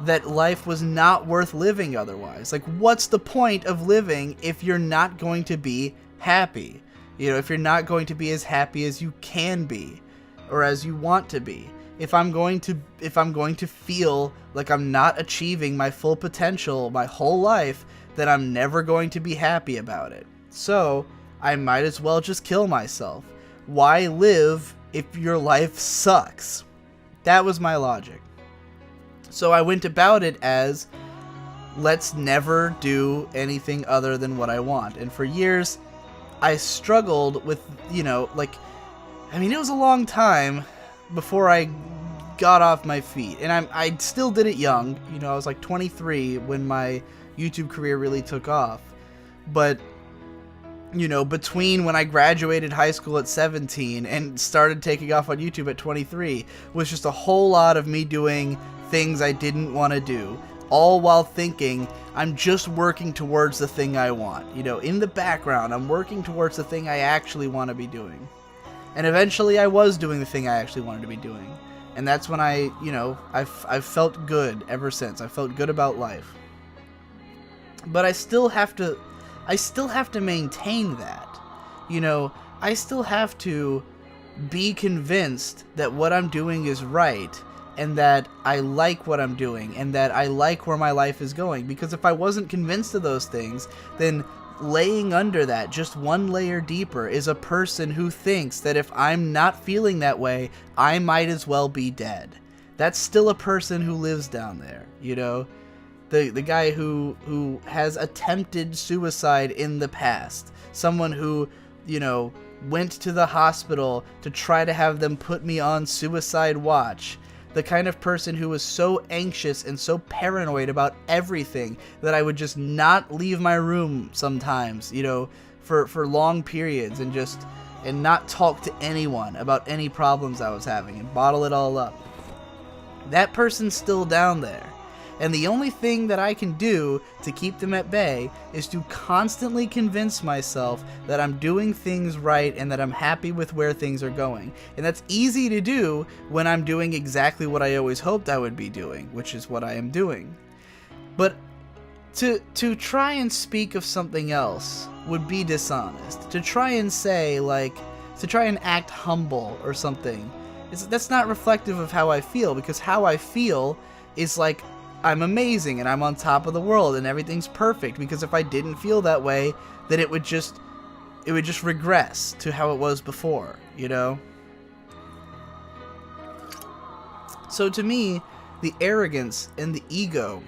that life was not worth living otherwise. Like, what's the point of living if you're not going to be happy? You know, if you're not going to be as happy as you can be, or as you want to be. If I'm going to feel like I'm not achieving my full potential my whole life, then I'm never going to be happy about it. So I might as well just kill myself. Why live if your life sucks? That was my logic. So I went about it as, let's never do anything other than what I want. And for years, I struggled with, you know, like, I mean, it was a long time before I got off my feet. And I still did it young. You know, I was like 23 when my YouTube career really took off. But, you know, between when I graduated high school at 17 and started taking off on YouTube at 23 was just a whole lot of me doing things I didn't want to do, all while thinking I'm just working towards the thing I want. You know, in the background, I'm working towards the thing I actually want to be doing. And eventually I was doing the thing I actually wanted to be doing. And that's when I've felt good ever since. I felt good about life. But I still have to maintain that. You know, I still have to be convinced that what I'm doing is right, and that I like what I'm doing, and that I like where my life is going. Because if I wasn't convinced of those things, then laying under that, just one layer deeper, is a person who thinks that if I'm not feeling that way, I might as well be dead. That's still a person who lives down there, you know? The guy who has attempted suicide in the past. Someone who, you know, went to the hospital to try to have them put me on suicide watch. The kind of person who was so anxious and so paranoid about everything that I would just not leave my room sometimes, you know, for long periods, and not talk to anyone about any problems I was having and bottle it all up. That person's still down there. And the only thing that I can do to keep them at bay is to constantly convince myself that I'm doing things right and that I'm happy with where things are going. And that's easy to do when I'm doing exactly what I always hoped I would be doing, which is what I am doing. But to try and speak of something else would be dishonest. To try and say, like, to try and act humble or something, that's not reflective of how I feel, because how I feel is like, I'm amazing and I'm on top of the world and everything's perfect. Because if I didn't feel that way, then it would just regress to how it was before, you know? So to me, the arrogance and the ego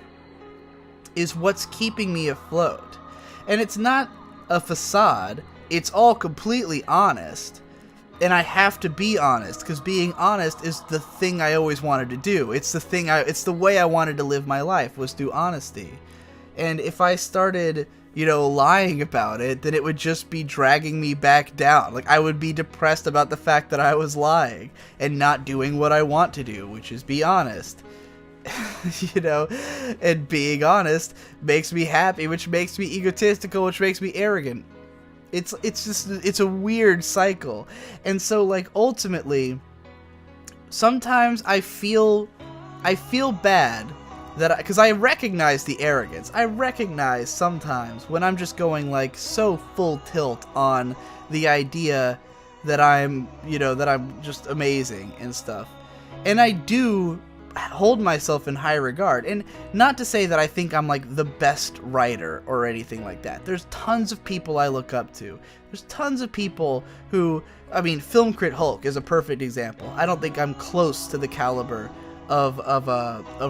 is what's keeping me afloat. And it's not a facade, it's all completely honest. And I have to be honest, because being honest is the thing I always wanted to do. It's the way I wanted to live my life, was through honesty. And if I started, you know, lying about it, then it would just be dragging me back down. Like, I would be depressed about the fact that I was lying and not doing what I want to do, which is be honest. You know, and being honest makes me happy, which makes me egotistical, which makes me arrogant. It's a weird cycle. And so, like, ultimately, sometimes I feel bad because I recognize the arrogance. I recognize sometimes when I'm just going, like, so full tilt on the idea that I'm just amazing and stuff. And I do hold myself in high regard, and not to say that I think I'm like the best writer or anything like that. There's tons of people I look up to. There's tons of people who, I mean, Film Crit Hulk is a perfect example. I don't think I'm close to the caliber of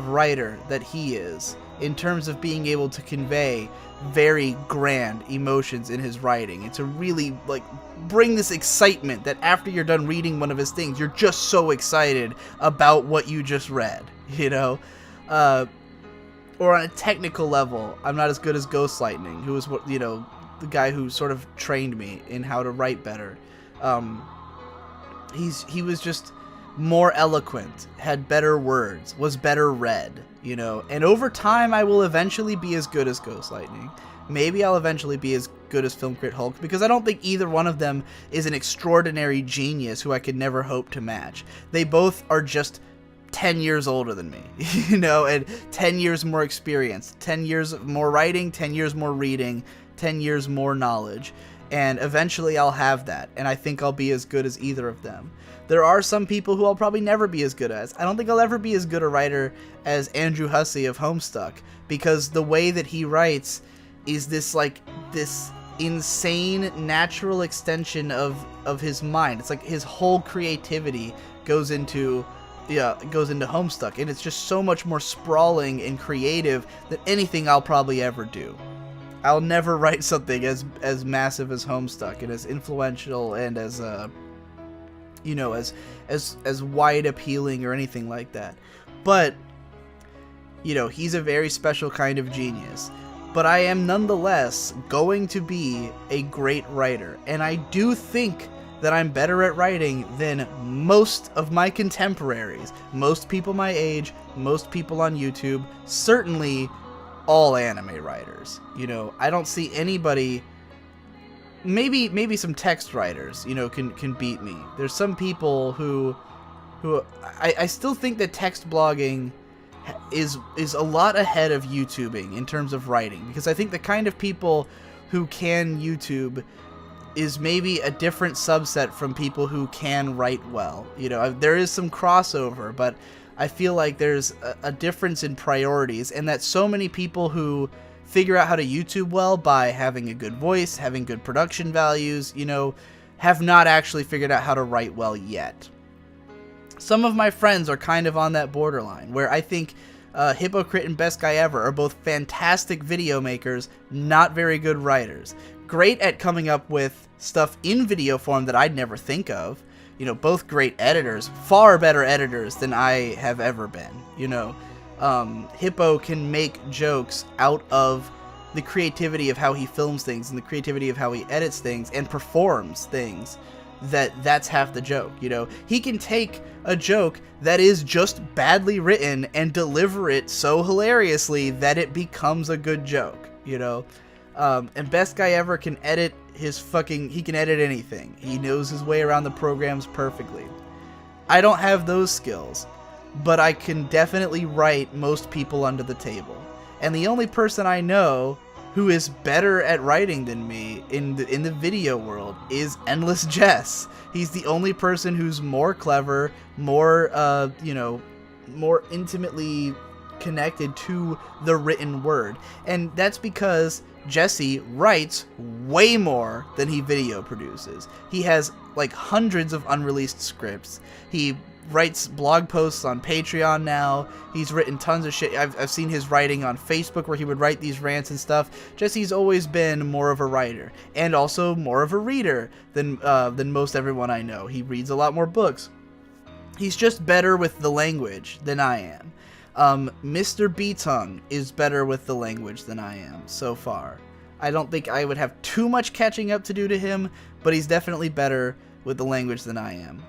writer that he is. in terms of being able to convey very grand emotions in his writing, and to really like bring this excitement that after you're done reading one of his things, you're just so excited about what you just read, you know. Or on a technical level, I'm not as good as Ghost Lightning, who was, you know, the guy who sort of trained me in how to write better. He was just more eloquent, had better words, was better read, you know. And over time, I will eventually be as good as Ghost Lightning. Maybe I'll eventually be as good as Film Crit Hulk, because I don't think either one of them is an extraordinary genius who I could never hope to match. They both are just 10 years older than me, you know, and 10 years more experience, 10 years more writing, 10 years more reading, 10 years more knowledge. And eventually I'll have that, and I think I'll be as good as either of them. There are some people who I'll probably never be as good as. I don't think I'll ever be as good a writer as Andrew Hussey of Homestuck, because the way that he writes is this insane natural extension of his mind. It's like his whole creativity goes into Homestuck, and it's just so much more sprawling and creative than anything I'll probably ever do. I'll never write something as massive as Homestuck, and as influential, and as you know, as wide appealing or anything like that. But you know, he's a very special kind of genius. But I am nonetheless going to be a great writer, and I do think that I'm better at writing than most of my contemporaries, most people my age, most people on YouTube, certainly all anime writers. You know, I don't see anybody. Maybe some text writers, you know, can beat me. There's some people who I still think that text blogging is a lot ahead of YouTubing in terms of writing, because I think the kind of people who can YouTube is maybe a different subset from people who can write well. You know, there is some crossover, but I feel like there's a difference in priorities, and that so many people who figure out how to YouTube well by having a good voice, having good production values, you know, have not actually figured out how to write well yet. Some of my friends are kind of on that borderline, where I think Hypocrite and Best Guy Ever are both fantastic video makers, not very good writers. Great at coming up with stuff in video form that I'd never think of. You know, both great editors, far better editors than I have ever been, you know. Hippo can make jokes out of the creativity of how he films things and the creativity of how he edits things and performs things. That's half the joke, you know. He can take a joke that is just badly written and deliver it so hilariously that it becomes a good joke, you know. And Best Guy Ever can edit he can edit anything. He knows his way around the programs perfectly. I don't have those skills, but I can definitely write most people under the table. And the only person I know who is better at writing than me in the video world is Endless Jess. He's the only person who's more clever, more more intimately connected to the written word. And that's because Jesse writes way more than he video produces. He has like hundreds of unreleased scripts. He writes blog posts on Patreon now. He's written tons of shit. I've seen his writing on Facebook where he would write these rants and stuff. Jesse's always been more of a writer, and also more of a reader than most everyone I know. He reads a lot more books. He's just better with the language than I am. Mr. B-Tongue is better with the language than I am so far. I don't think I would have too much catching up to do to him, but he's definitely better with the language than I am.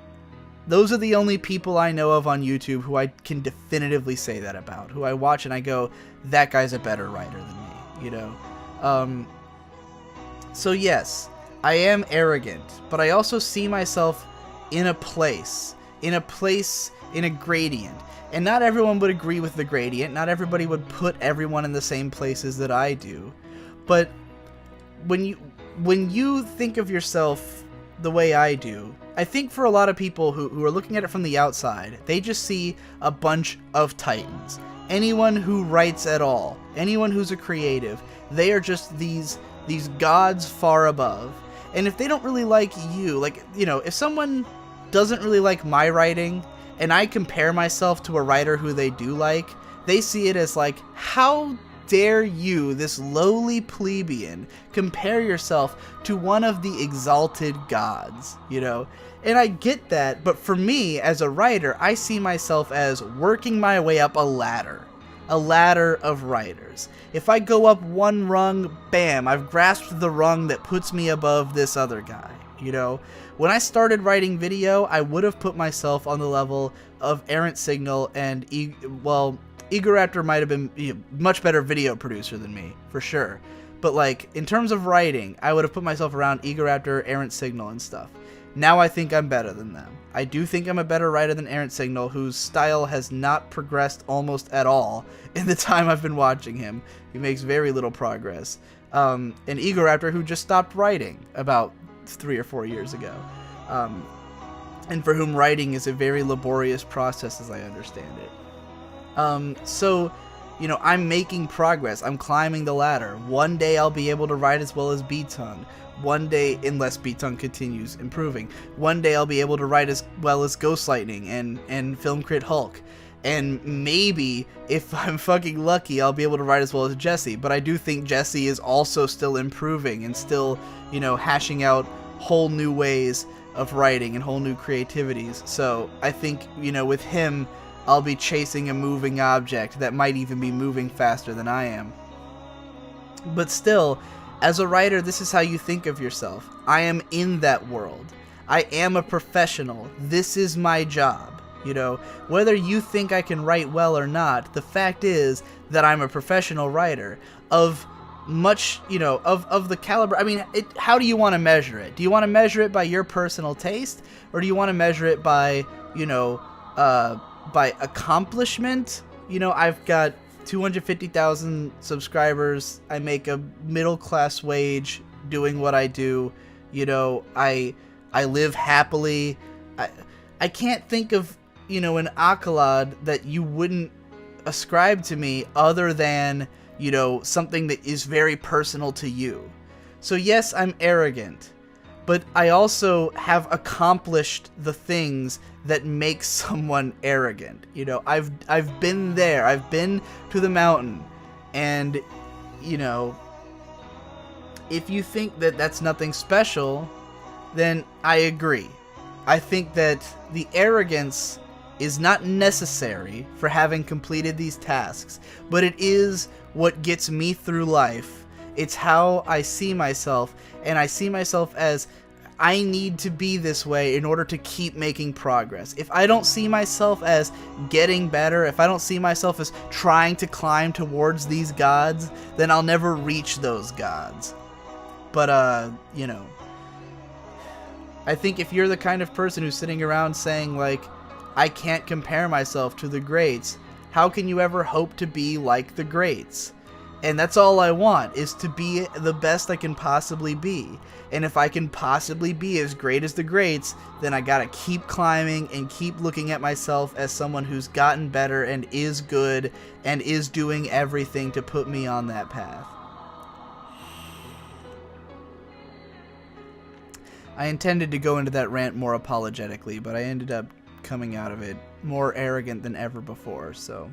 Those are the only people I know of on YouTube who I can definitively say that about, who I watch and I go, that guy's a better writer than me, you know? So yes, I am arrogant, but I also see myself in a place, in a gradient. And not everyone would agree with the gradient. Not everybody would put everyone in the same places that I do. But when you think of yourself the way I do, I think for a lot of people who are looking at it from the outside, they just see a bunch of titans. Anyone who writes at all, anyone who's a creative, they are just these gods far above. And if they don't really like you, like, you know, if someone doesn't really like my writing, and I compare myself to a writer who they do like, They see it as like, how dare you, this lowly plebeian, compare yourself to one of the exalted gods, you know? And I get that, but for me, as a writer, I see myself as working my way up a ladder of writers. If I go up one rung, bam, I've grasped the rung that puts me above this other guy, you know? When I started writing video, I would have put myself on the level of Errant Signal and, Egoraptor might have been a much better video producer than me, for sure. But, like, in terms of writing, I would have put myself around Egoraptor, Errant Signal, and stuff. Now I think I'm better than them. I do think I'm a better writer than Errant Signal, whose style has not progressed almost at all in the time I've been watching him. He makes very little progress. And Egoraptor, who just stopped writing about 3 or 4 years ago. And for whom writing is a very laborious process, as I understand it. So, you know, I'm making progress. I'm climbing the ladder. One day I'll be able to write as well as B-Tongue. One day, unless B-Tongue continues improving, one day I'll be able to write as well as Ghost Lightning and Film Crit Hulk. And maybe, if I'm fucking lucky, I'll be able to write as well as Jesse. But I do think Jesse is also still improving and still, you know, hashing out whole new ways of writing and whole new creativities. So I think, you know, with him, I'll be chasing a moving object that might even be moving faster than I am. But still, as a writer, this is how you think of yourself. I am in that world. I am a professional. This is my job. You know, whether you think I can write well or not, the fact is that I'm a professional writer of much, you know, of the caliber. I mean, how do you want to measure it? Do you want to measure it by your personal taste, or do you want to measure it by, you know, by accomplishment? You know, I've got 250,000 subscribers. I make a middle-class wage doing what I do. You know, I live happily. I can't think of, you know, an accolade that you wouldn't ascribe to me other than, you know, something that is very personal to you. So yes, I'm arrogant, but I also have accomplished the things that make someone arrogant. You know, I've been there. I've been to the mountain, and, you know, if you think that that's nothing special, then I agree. I think that the arrogance is not necessary for having completed these tasks, but it is what gets me through life. It's how I see myself, and I see myself as I need to be this way in order to keep making progress. If I don't see myself as getting better, if I don't see myself as trying to climb towards these gods, then I'll never reach those gods. But, you know, I think if you're the kind of person who's sitting around saying, like, I can't compare myself to the greats, how can you ever hope to be like the greats? And that's all I want, is to be the best I can possibly be. And if I can possibly be as great as the greats, then I gotta keep climbing and keep looking at myself as someone who's gotten better and is good and is doing everything to put me on that path. I intended to go into that rant more apologetically, but I ended up coming out of it more arrogant than ever before, so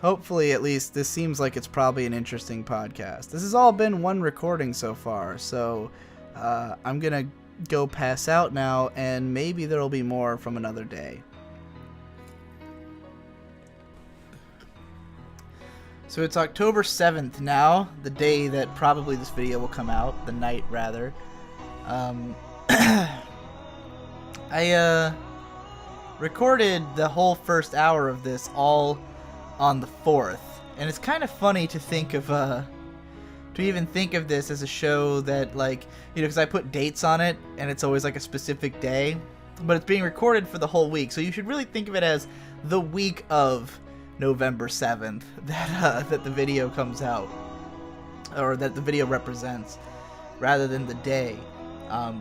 hopefully, at least, this seems like it's probably an interesting podcast. This has all been one recording so far, so I'm gonna go pass out now, and maybe there'll be more from another day. So it's October 7th now, the day that probably this video will come out, the night rather. I recorded the whole first hour of this all on the 4th, and it's kind of funny to think of, to even think of this as a show that, like, you know, because I put dates on it, and it's always like a specific day, but it's being recorded for the whole week, so you should really think of it as the week of November 7th that the video comes out, or that the video represents, rather than the day.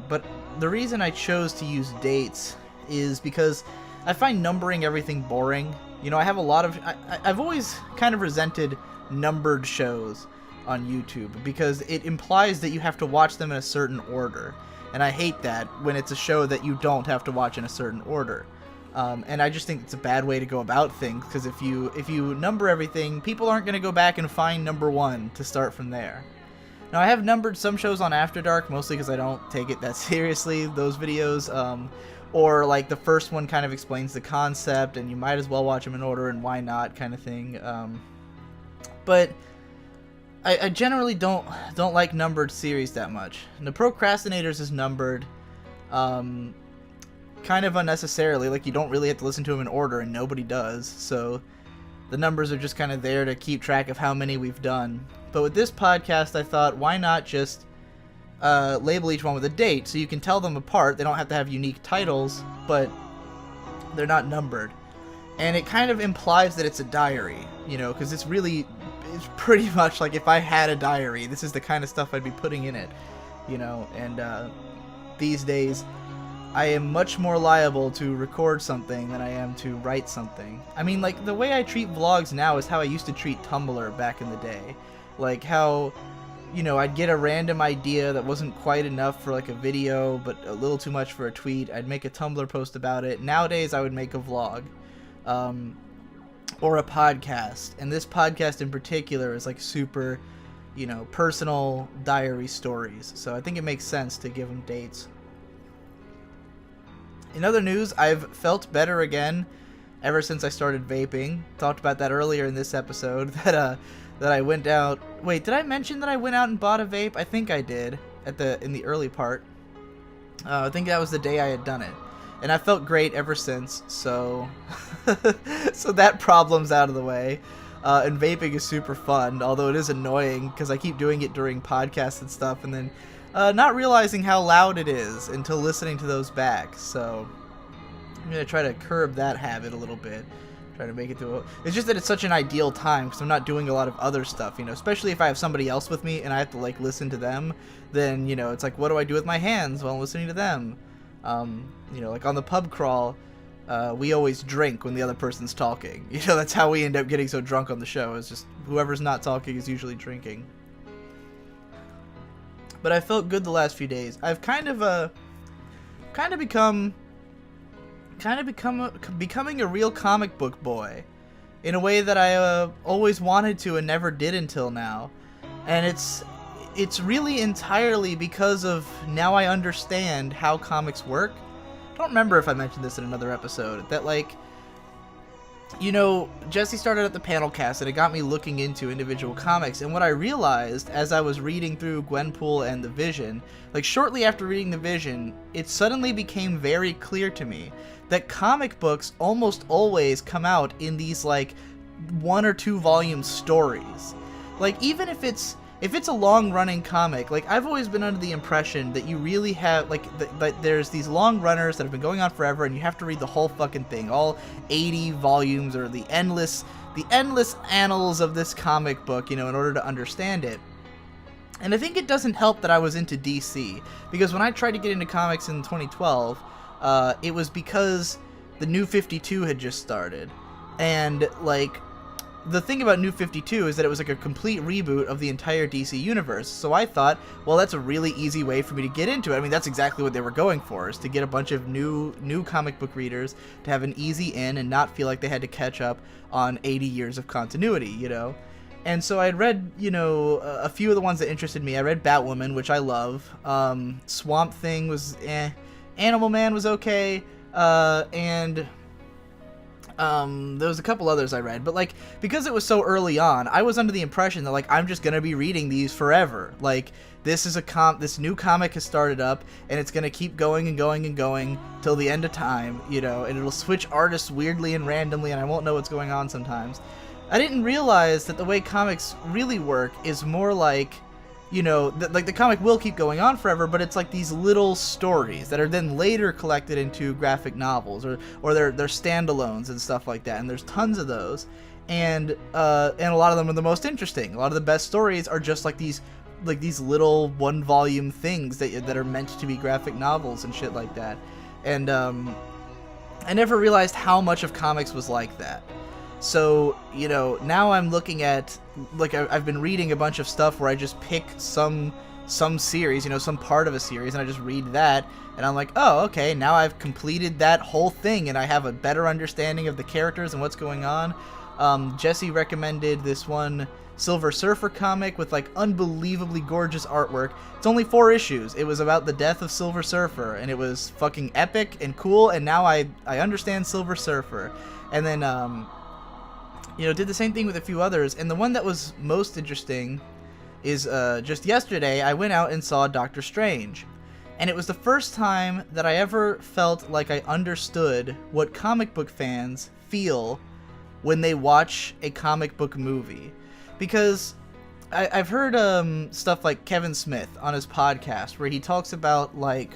But the reason I chose to use dates is because I find numbering everything boring. You know, I have a lot of... I've always kind of resented numbered shows on YouTube because it implies that you have to watch them in a certain order. And I hate that when it's a show that you don't have to watch in a certain order. And I just think it's a bad way to go about things, because if you number everything, people aren't going to go back and find number 1 to start from there. Now, I have numbered some shows on After Dark, mostly because I don't take it that seriously, those videos, or like the first one kind of explains the concept, and you might as well watch them in order, and why not, kind of thing. But I generally don't like numbered series that much. And the Procrastinators is numbered, kind of unnecessarily. Like, you don't really have to listen to them in order, and nobody does, so the numbers are just kind of there to keep track of how many we've done. But with this podcast, I thought, why not just label each one with a date, so you can tell them apart. They don't have to have unique titles, but they're not numbered. And it kind of implies that it's a diary, you know, because it's pretty much like if I had a diary, this is the kind of stuff I'd be putting in it, you know. And these days, I am much more liable to record something than I am to write something. I mean, like, the way I treat vlogs now is how I used to treat Tumblr back in the day. Like, how, you know, I'd get a random idea that wasn't quite enough for, like, a video, but a little too much for a tweet. I'd make a Tumblr post about it. Nowadays, I would make a vlog. Or a podcast. And this podcast in particular is, like, super, you know, personal diary stories. So I think it makes sense to give them dates. In other news, I've felt better again ever since I started vaping. Talked about that earlier in this episode, that I went out. Wait, did I mention that I went out and bought a vape? I think I did in the early part. I think that was the day I had done it, and I felt great ever since. So, so that problem's out of the way. And vaping is super fun, although it is annoying because I keep doing it during podcasts and stuff, and then not realizing how loud it is until listening to those back. So I'm going to try to curb that habit a little bit. Try to make it to it's just that it's such an ideal time because I'm not doing a lot of other stuff, you know, especially if I have somebody else with me and I have to, like, listen to them. Then, you know, it's like, what do I do with my hands while I'm listening to them? You know, like on the pub crawl, we always drink when the other person's talking. You know, that's how we end up getting so drunk on the show. It's just whoever's not talking is usually drinking. But I felt good the last few days. I've becoming a real comic book boy, in a way that I always wanted to and never did until now. And it's really entirely because of now I understand how comics work. I don't remember if I mentioned this in another episode, that, like, you know, Jesse started at the panel cast, and it got me looking into individual comics. And what I realized as I was reading through Gwenpool and The Vision, like, shortly after reading The Vision, it suddenly became very clear to me that comic books almost always come out in these, like, 1 or 2 volume stories. Like, even if it's a long-running comic, like, I've always been under the impression that you really have, like, that there's these long runners that have been going on forever, and you have to read the whole fucking thing, all 80 volumes, or the endless annals of this comic book, you know, in order to understand it. And I think it doesn't help that I was into DC, because when I tried to get into comics in 2012, it was because the New 52 had just started, and, like, the thing about New 52 is that it was like a complete reboot of the entire DC universe. So I thought, well, that's a really easy way for me to get into it. I mean, that's exactly what they were going for, is to get a bunch of new comic book readers to have an easy in and not feel like they had to catch up on 80 years of continuity, you know? And so I had read, you know, a few of the ones that interested me. I read Batwoman, which I love. Swamp Thing was Animal Man was okay. And there was a couple others I read, but, like, because it was so early on, I was under the impression that, like, I'm just gonna be reading these forever. Like, this new comic has started up, and it's gonna keep going and going and going till the end of time, you know, and it'll switch artists weirdly and randomly, and I won't know what's going on sometimes. I didn't realize that the way comics really work is more like, you know, like, the comic will keep going on forever, but it's like these little stories that are then later collected into graphic novels, or they're standalones and stuff like that, and there's tons of those, and a lot of them are the most interesting. A lot of the best stories are just like these little 1-volume things that are meant to be graphic novels and shit like that. And I never realized how much of comics was like that. So, you know, now I'm looking at, like, I've been reading a bunch of stuff where I just pick some some series, some part of a series, and I just read that, and I'm like, oh, okay, now I've completed that whole thing, and I have a better understanding of the characters and what's going on. Jesse recommended this one Silver Surfer comic with like unbelievably gorgeous artwork. It's only 4 issues. It was about the death of Silver Surfer, and it was fucking epic and cool, and now I understand Silver Surfer. And then, did the same thing with a few others, and the one that was most interesting is just yesterday I went out and saw Doctor Strange. And it was the first time that I ever felt like I understood what comic book fans feel when they watch a comic book movie. Because I've heard stuff like Kevin Smith on his podcast where he talks about like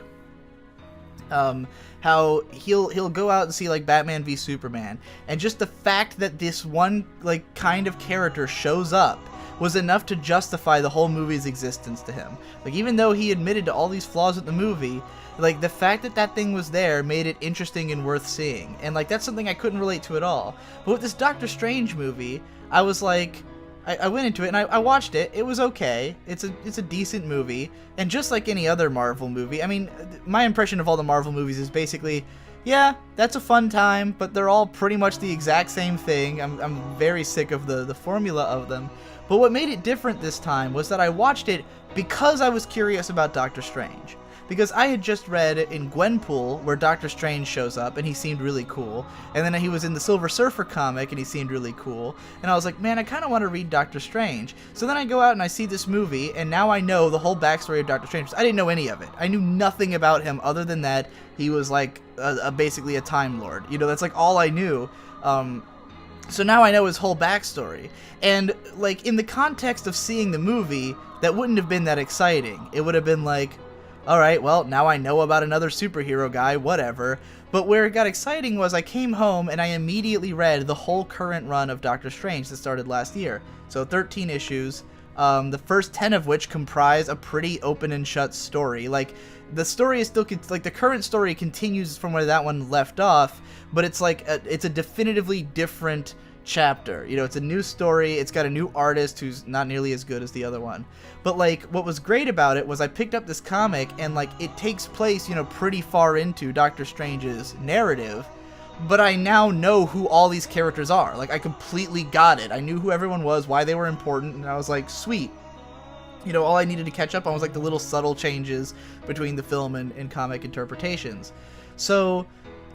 how he'll go out and see like Batman v Superman, and just the fact that this one like kind of character shows up was enough to justify the whole movie's existence to him. Like, even though he admitted to all these flaws with the movie, like, the fact that that thing was there made it interesting and worth seeing. And, like, that's something I couldn't relate to at all. But with this Doctor Strange movie, I was like, I went into it and I watched it. It was okay. It's a decent movie. And just like any other Marvel movie, I mean, my impression of all the Marvel movies is basically, yeah, that's a fun time, but they're all pretty much the exact same thing. I'm very sick of the formula of them. But what made it different this time was that I watched it because I was curious about Doctor Strange. Because I had just read in Gwenpool where Doctor Strange shows up and he seemed really cool. And then he was in the Silver Surfer comic and he seemed really cool. And I was like, man, I kind of want to read Doctor Strange. So then I go out and I see this movie, and now I know the whole backstory of Doctor Strange. I didn't know any of it. I knew nothing about him other than that he was like basically a Time Lord. That's like all I knew. So now I know his whole backstory. And, like, in the context of seeing the movie, that wouldn't have been that exciting. It would have been like, alright, well, now I know about another superhero guy, whatever. But where it got exciting was I came home and I immediately read the whole current run of Doctor Strange that started last year. So 13 issues, the first 10 of which comprise a pretty open and shut story. Like, the story is still, like, the current story continues from where that one left off, but it's like, it's a definitively different chapter. It's a new story, it's got a new artist who's not nearly as good as the other one. But, like, what was great about it was I picked up this comic, and, like, it takes place, pretty far into Doctor Strange's narrative, but I now know who all these characters are. Like, I completely got it. I knew who everyone was, why they were important, and I was like, sweet. All I needed to catch up on was like the little subtle changes between the film and comic interpretations. So,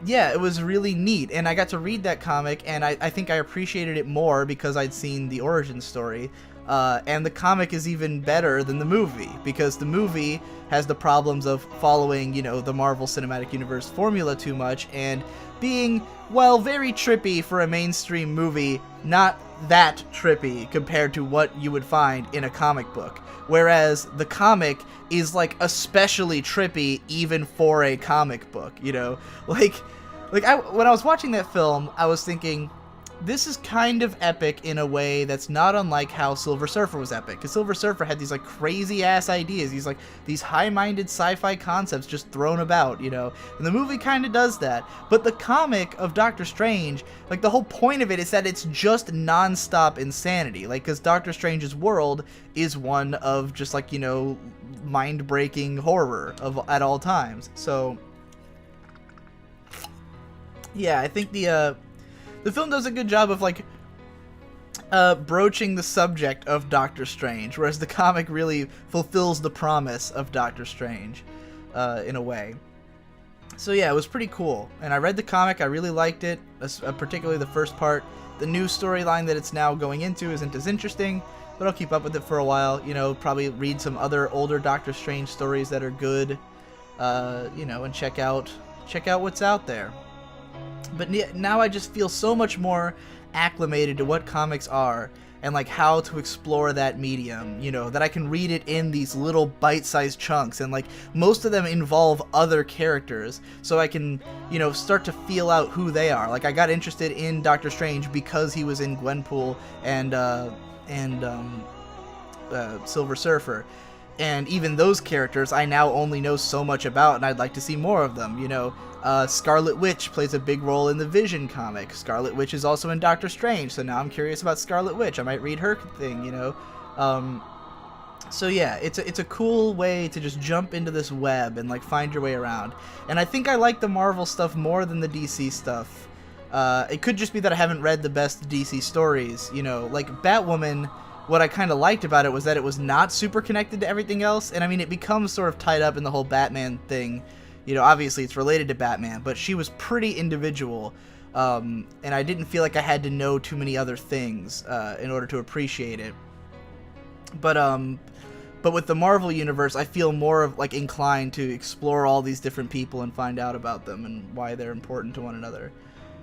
yeah, it was really neat, and I got to read that comic, and I think I appreciated it more because I'd seen the origin story. And the comic is even better than the movie, because the movie has the problems of following, the Marvel Cinematic Universe formula too much, and being, well, very trippy for a mainstream movie, not that trippy compared to what you would find in a comic book. Whereas the comic is, like, especially trippy even for a comic book, Like, when I was watching that film, I was thinking, this is kind of epic in a way that's not unlike how Silver Surfer was epic. Because Silver Surfer had these, like, crazy-ass ideas, these high-minded sci-fi concepts just thrown about, And the movie kind of does that. But the comic of Doctor Strange, like, the whole point of it is that it's just non-stop insanity. Like, because Doctor Strange's world is one of just, like, mind-breaking horror at all times. So, yeah, I think the film does a good job of, like, broaching the subject of Doctor Strange, whereas the comic really fulfills the promise of Doctor Strange, in a way. So yeah, it was pretty cool. And I read the comic, I really liked it, particularly the first part. The new storyline that it's now going into isn't as interesting, but I'll keep up with it for a while, probably read some other older Doctor Strange stories that are good, and check out what's out there. But now I just feel so much more acclimated to what comics are and, like, how to explore that medium, that I can read it in these little bite-sized chunks, and, like, most of them involve other characters, so I can, start to feel out who they are. Like, I got interested in Doctor Strange because he was in Gwenpool and Silver Surfer. And even those characters I now only know so much about, and I'd like to see more of them, Scarlet Witch plays a big role in the Vision comic. Scarlet Witch is also in Doctor Strange, so now I'm curious about Scarlet Witch. I might read her thing, So yeah, it's a cool way to just jump into this web and like find your way around. And I think I like the Marvel stuff more than the DC stuff. It could just be that I haven't read the best DC stories. You know, like Batwoman, what I kind of liked about it was that it was not super connected to everything else. And I mean, it becomes sort of tied up in the whole Batman thing. You know, obviously it's related to Batman, but she was pretty individual. And I didn't feel like I had to know too many other things in order to appreciate it. But with the Marvel universe, I feel more of like inclined to explore all these different people and find out about them and why they're important to one another.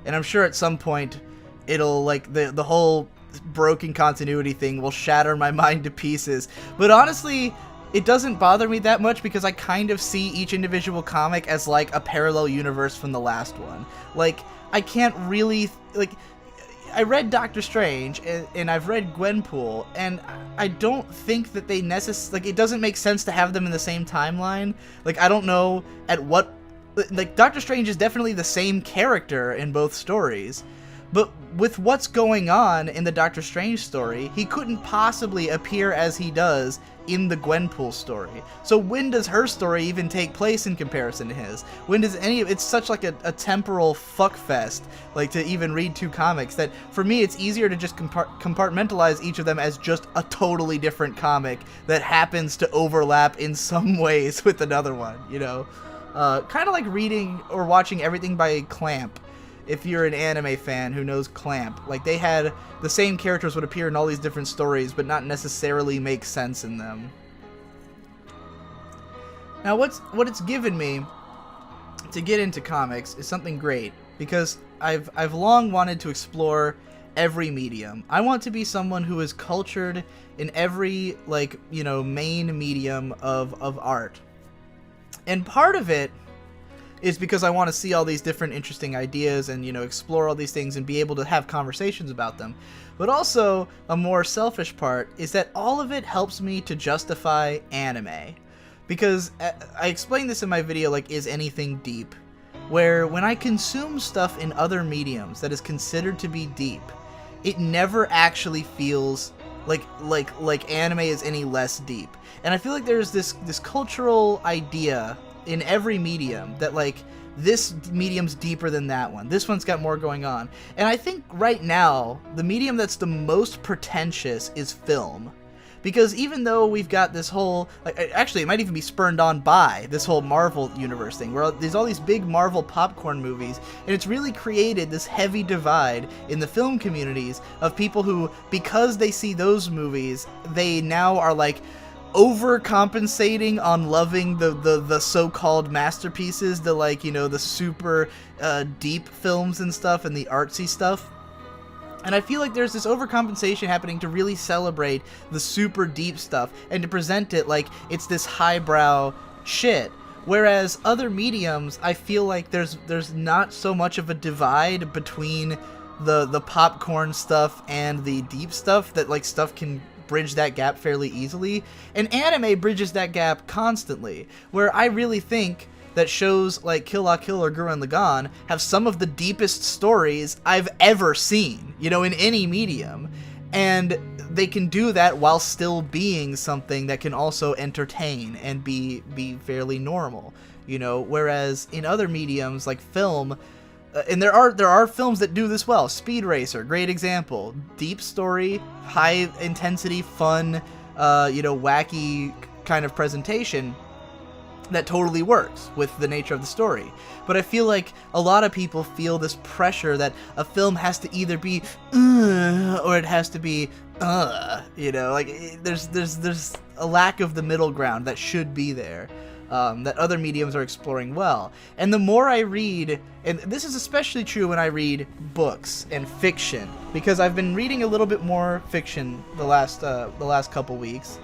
And I'm sure at some point it'll like the whole broken continuity thing will shatter my mind to pieces. But honestly, it doesn't bother me that much because I kind of see each individual comic as like a parallel universe from the last one. Like, I can't really like, I read Doctor Strange and I've read Gwenpool, and I don't think that they like, it doesn't make sense to have them in the same timeline. Like, I don't know at what, like, Doctor Strange is definitely the same character in both stories, but with what's going on in the Doctor Strange story, he couldn't possibly appear as he does in the Gwenpool story. So when does her story even take place in comparison to his? When does it's such like a temporal fuckfest, like, to even read two comics, that for me it's easier to just compartmentalize each of them as just a totally different comic that happens to overlap in some ways with another one, you know? Kind of like reading or watching everything by Clamp. If you're an anime fan who knows Clamp, like, they had the same characters would appear in all these different stories, but not necessarily make sense in them. Now, what it's given me to get into comics is something great, because I've long wanted to explore every medium. I want to be someone who is cultured in every, like, you know, main medium of art. And part of it is because I want to see all these different interesting ideas and, you know, explore all these things and be able to have conversations about them. But also, a more selfish part is that all of it helps me to justify anime. Because I explained this in my video, like, Is Anything Deep? Where when I consume stuff in other mediums that is considered to be deep, it never actually feels like anime is any less deep. And I feel like there's this cultural idea in every medium that, like, this medium's deeper than that one. This one's got more going on. And I think right now, the medium that's the most pretentious is film. Because even though we've got this whole, like, actually it might even be spurned on by this whole Marvel universe thing, where there's all these big Marvel popcorn movies, and it's really created this heavy divide in the film communities of people who, because they see those movies, they now are like overcompensating on loving the so-called masterpieces, the, like, you know, the super deep films and stuff, and the artsy stuff. And I feel like there's this overcompensation happening to really celebrate the super deep stuff and to present it like it's this highbrow shit. Whereas other mediums, I feel like there's not so much of a divide between the popcorn stuff and the deep stuff, that, like, stuff can bridge that gap fairly easily. And anime bridges that gap constantly, where I really think that shows like Kill la Kill or Gurren Lagann have some of the deepest stories I've ever seen, you know, in any medium. And they can do that while still being something that can also entertain and be fairly normal, you know, whereas in other mediums like film, and there are films that do this well. Speed Racer, great example. Deep story, high intensity, fun, you know, wacky kind of presentation that totally works with the nature of the story. But I feel like a lot of people feel this pressure that a film has to either be or it has to be you know, like, there's a lack of the middle ground that should be there. That other mediums are exploring well. And the more I read, and this is especially true when I read books and fiction, because I've been reading a little bit more fiction the last couple weeks.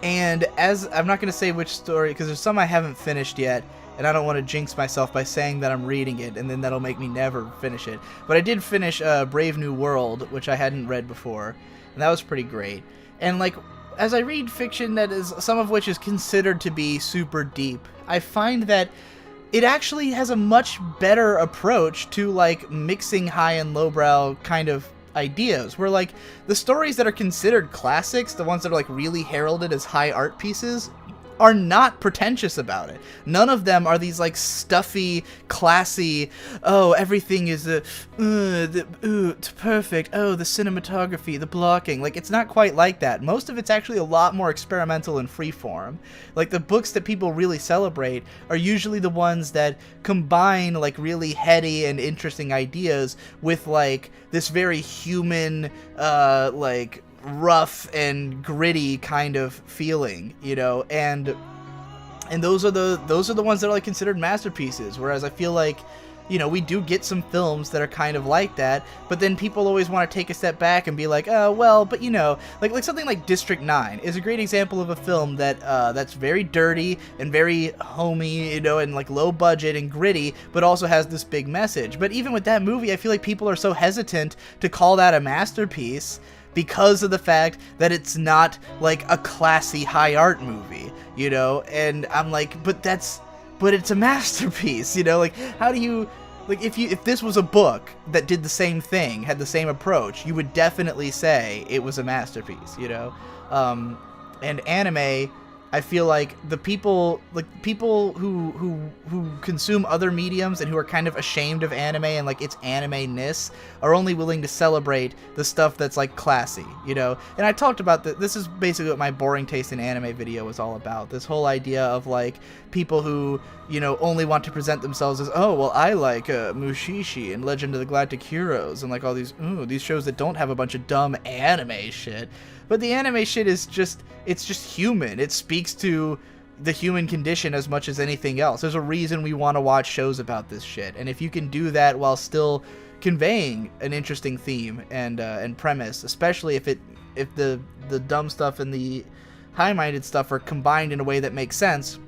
And as I'm not going to say which story, because there's some I haven't finished yet, and I don't want to jinx myself by saying that I'm reading it, and then that'll make me never finish it. But I did finish Brave New World, which I hadn't read before, and that was pretty great. And, like, as I read fiction that is, some of which is considered to be super deep, I find that it actually has a much better approach to, like, mixing high and lowbrow kind of ideas, where like the stories that are considered classics, the ones that are like really heralded as high art pieces, are not pretentious about it. None of them are these like stuffy, classy, oh, everything is it's perfect, oh, the cinematography, the blocking. Like, it's not quite like that. Most of it's actually a lot more experimental and freeform. Like, the books that people really celebrate are usually the ones that combine like really heady and interesting ideas with like this very human, like rough and gritty kind of feeling, you know, and those are the ones that are like considered masterpieces. Whereas I feel like, you know, we do get some films that are kind of like that, but then people always want to take a step back and be like, oh, well, but you know, like something like District 9 is a great example of a film that that's very dirty and very homey, you know, and like low budget and gritty, but also has this big message. But even with that movie, I feel like people are so hesitant to call that a masterpiece because of the fact that it's not like a classy high art movie, you know? And I'm like, but it's a masterpiece, you know? Like, how do you, like, if this was a book that did the same thing, had the same approach, you would definitely say it was a masterpiece, you know? And anime, I feel like the people who consume other mediums and who are kind of ashamed of anime and like its anime-ness are only willing to celebrate the stuff that's like classy, you know? And I talked about this is basically what my boring taste in anime video was all about. This whole idea of like people who, you know, only want to present themselves as, oh, well, I like Mushishi and Legend of the Galactic Heroes and like all these shows that don't have a bunch of dumb anime shit. But the anime shit is just, it's just human. It speaks to the human condition as much as anything else. There's a reason we want to watch shows about this shit. And if you can do that while still conveying an interesting theme and premise, especially if the dumb stuff and the high-minded stuff are combined in a way that makes sense,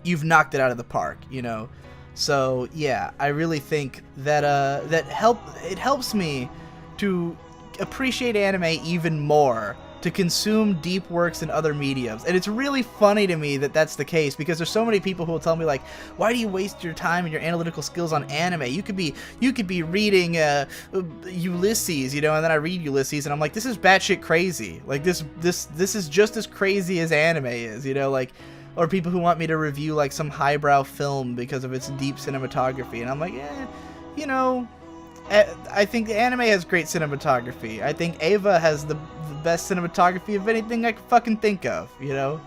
you've knocked it out of the park, you know? So, yeah, I really think that it helps me to appreciate anime even more, to consume deep works in other mediums. And it's really funny to me that that's the case, because there's so many people who will tell me like, why do you waste your time and your analytical skills on anime? You could be reading Ulysses, you know? And then I read Ulysses and I'm like, this is batshit crazy. Like this is just as crazy as anime is, you know? Like, or people who want me to review like some highbrow film because of its deep cinematography, and I'm like, you know, I think anime has great cinematography. I think Eva has the best cinematography of anything I can fucking think of, you know?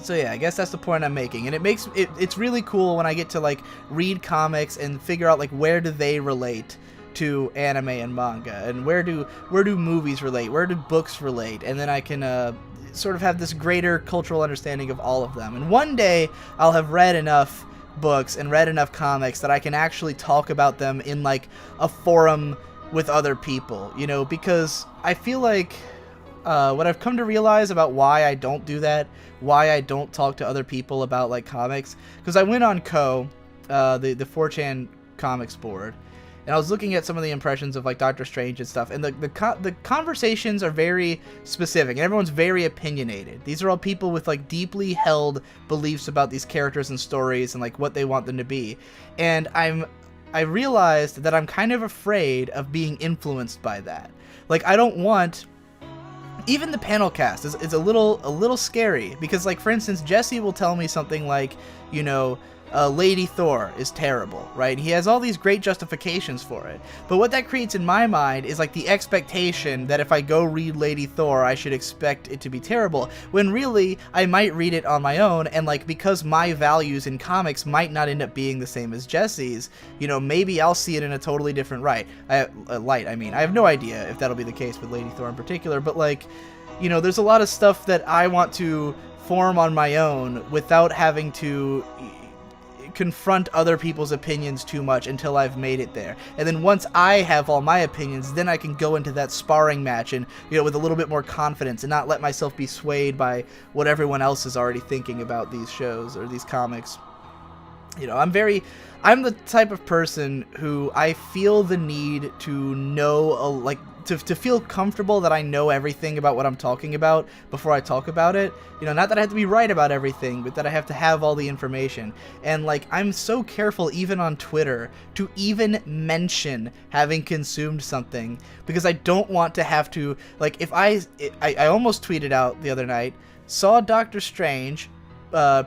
So yeah, I guess that's the point I'm making. And it's really cool when I get to like read comics and figure out like where do they relate to anime and manga, and where do movies relate, where do books relate, and then I can sort of have this greater cultural understanding of all of them. And one day I'll have read enough books and read enough comics that I can actually talk about them in like a forum with other people, you know, because I feel like what I've come to realize about why I don't do that, why I don't talk to other people about like comics, because I went on the 4chan comics board, and I was looking at some of the impressions of like Doctor Strange and stuff, and the conversations are very specific, and everyone's very opinionated. These are all people with like deeply held beliefs about these characters and stories and like what they want them to be. And I realized that I'm kind of afraid of being influenced by that. Like, I don't want, even the panel cast is a little scary, because like, for instance, Jesse will tell me something like, you know, Lady Thor is terrible, right? He has all these great justifications for it. But what that creates in my mind is like the expectation that if I go read Lady Thor, I should expect it to be terrible. When really, I might read it on my own, and like, because my values in comics might not end up being the same as Jesse's, you know, maybe I'll see it in a totally different light. I have no idea if that'll be the case with Lady Thor in particular, but like, you know, there's a lot of stuff that I want to form on my own without having to confront other people's opinions too much until I've made it there. And then once I have all my opinions, then I can go into that sparring match and, you know, with a little bit more confidence, and not let myself be swayed by what everyone else is already thinking about these shows or these comics. You know, I'm the type of person who I feel the need to know, to feel comfortable that I know everything about what I'm talking about before I talk about it. You know, not that I have to be right about everything, but that I have to have all the information. And, like, I'm so careful, even on Twitter, to even mention having consumed something, because I don't want to have to, like, if I almost tweeted out the other night, saw Doctor Strange,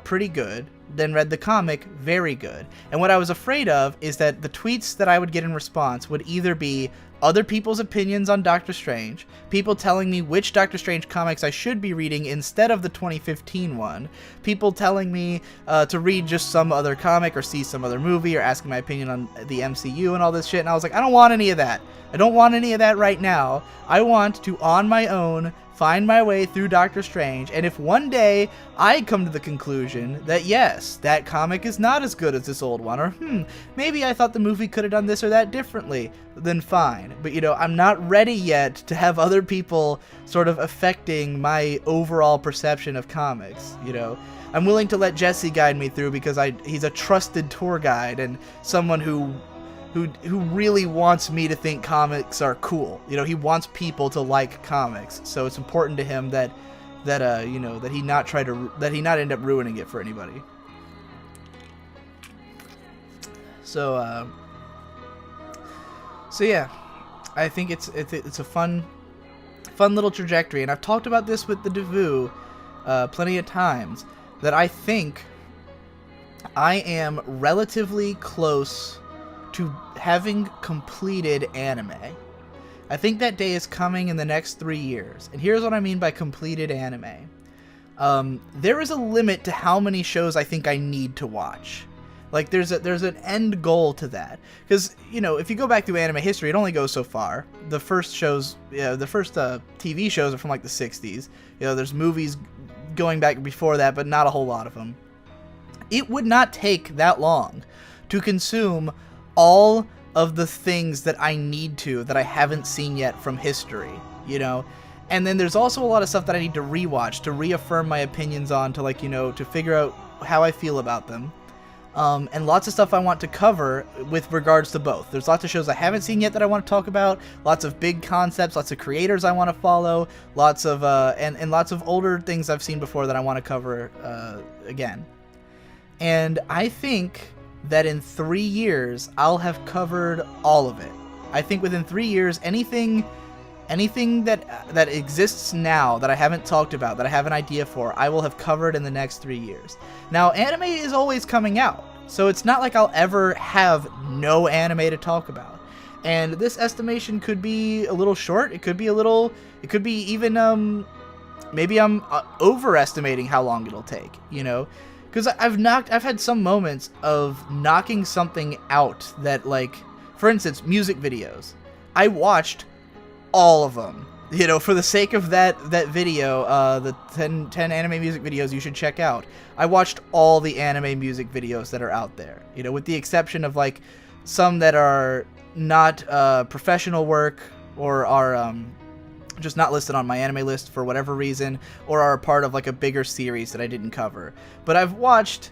pretty good, then read the comic, very good. And what I was afraid of is that the tweets that I would get in response would either be other people's opinions on Doctor Strange, people telling me which Doctor Strange comics I should be reading instead of the 2015 one, people telling me to read just some other comic or see some other movie, or asking my opinion on the MCU and all this shit. And I was like, I don't want any of that. I don't want any of that right now. I want to, on my own, find my way through Doctor Strange, and if one day I come to the conclusion that yes, that comic is not as good as this old one, or maybe I thought the movie could have done this or that differently, then fine. But, you know, I'm not ready yet to have other people sort of affecting my overall perception of comics, you know. I'm willing to let Jesse guide me through because he's a trusted tour guide and someone who really wants me to think comics are cool. You know, he wants people to like comics, so it's important to him that you know, that he not end up ruining it for anybody. So yeah, I think it's a fun little trajectory, and I've talked about this with the Devu plenty of times, that I think I am relatively close to having completed anime. I think that day is coming in the next 3 years. And here's what I mean by completed anime. There is a limit to how many shows I think I need to watch. Like, there's an end goal to that. Because, you know, if you go back through anime history, it only goes so far. The first shows, the first TV shows are from like the 60s. You know, there's movies going back before that, but not a whole lot of them. It would not take that long to consume all of the things that I need to, that I haven't seen yet from history, you know? And then there's also a lot of stuff that I need to rewatch, to reaffirm my opinions on, to, like, you know, to figure out how I feel about them. And lots of stuff I want to cover with regards to both. There's lots of shows I haven't seen yet that I want to talk about, lots of big concepts, lots of creators I want to follow, lots of, and lots of older things I've seen before that I want to cover, again. And I think that in 3 years, I'll have covered all of it. I think within 3 years, anything that exists now that I haven't talked about, that I have an idea for, I will have covered in the next 3 years. Now, anime is always coming out, so it's not like I'll ever have no anime to talk about. And this estimation could be a little short, it could be even, maybe I'm overestimating how long it'll take, you know? Because I've had some moments of knocking something out that, like, for instance, music videos. I watched all of them, you know, for the sake of that video, the 10 anime music videos you should check out. I watched all the anime music videos that are out there, you know, with the exception of, like, some that are not professional work, or are just not listed on my anime list for whatever reason, or are a part of, like, a bigger series that I didn't cover. But I've watched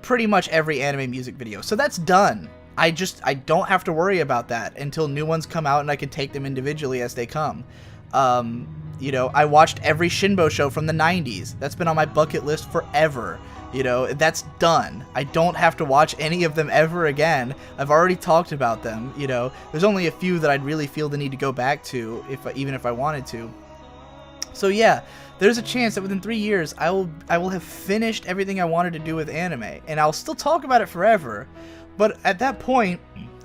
pretty much every anime music video, so that's done. I don't have to worry about that until new ones come out, and I can take them individually as they come. You know, I watched every Shinbo show from the 90s. That's been on my bucket list forever. You know, that's done. I don't have to watch any of them ever again. I've already talked about them, you know. There's only a few that I'd really feel the need to go back to, even if I wanted to. So yeah, there's a chance that within 3 years, I will have finished everything I wanted to do with anime. And I'll still talk about it forever. But at that point,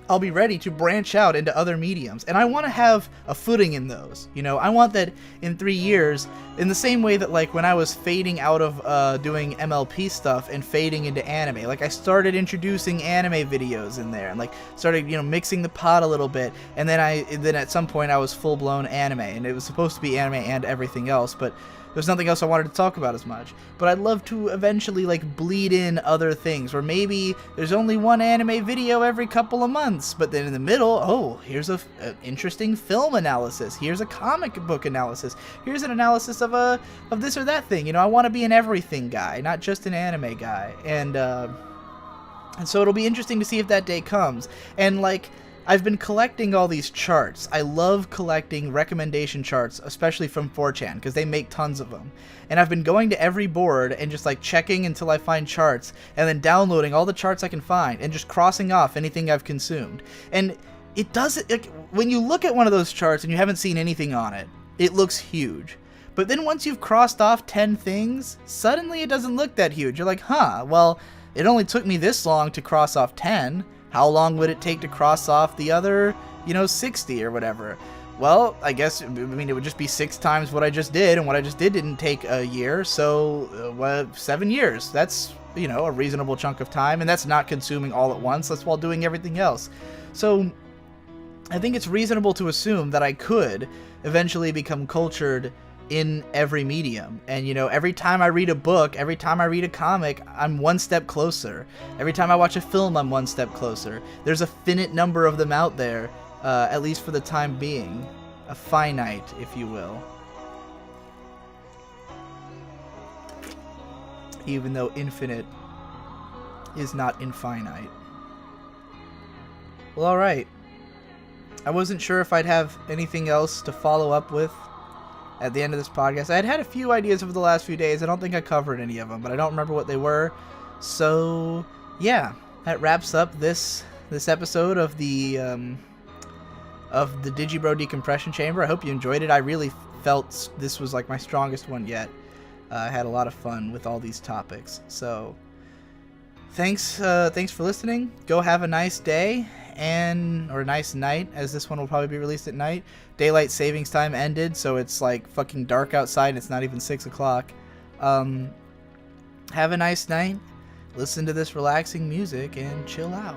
I'll be ready to branch out into other mediums. And I want to have a footing in those. You know, I want that in 3 years, in the same way that, like, when I was fading out of doing MLP stuff and fading into anime, like, I started introducing anime videos in there and, like, started, you know, mixing the pot a little bit. And then at some point I was full-blown anime, and it was supposed to be anime and everything else, but there's nothing else I wanted to talk about as much. But I'd love to eventually, like, bleed in other things, where maybe there's only one anime video every couple of months, but then in the middle, oh, here's an interesting film analysis, here's a comic book analysis, here's an analysis of this or that thing. You know, I want to be an everything guy, not just an anime guy. And And so it'll be interesting to see if that day comes. And like, I've been collecting all these charts. I love collecting recommendation charts, especially from 4chan, because they make tons of them. And I've been going to every board and just like checking until I find charts, and then downloading all the charts I can find and just crossing off anything I've consumed. And it doesn't, like, when you look at one of those charts and you haven't seen anything on it, it looks huge. But then once you've crossed off 10 things, suddenly it doesn't look that huge. You're like, huh, well, it only took me this long to cross off 10. How long would it take to cross off the other, 60 or whatever? Well, I guess, it would just be 6 times what I just did, and what I just did didn't take a year, so 7 years. That's, a reasonable chunk of time, and that's not consuming all at once. That's while doing everything else. So I think it's reasonable to assume that I could eventually become cultured in every medium. And every time I read a book, every time I read a comic, I'm one step closer. Every time I watch a film, I'm one step closer. There's a finite number of them out there, at least for the time being. A finite, if you will. Even though infinite is not infinite. Well, alright. I wasn't sure if I'd have anything else to follow up with at the end of this podcast. I had a few ideas over the last few days. I don't think I covered any of them, but I don't remember what they were. So, yeah, that wraps up this episode of the Digibro Decompression Chamber. I hope you enjoyed it. I really felt this was like my strongest one yet. I had a lot of fun with all these topics. So, thanks for listening. Go have a nice day. Or a nice night, as this one will probably be released at night. Daylight savings time ended, so it's like fucking dark outside and it's not even 6 o'clock. Have a nice night, listen to this relaxing music, and chill out.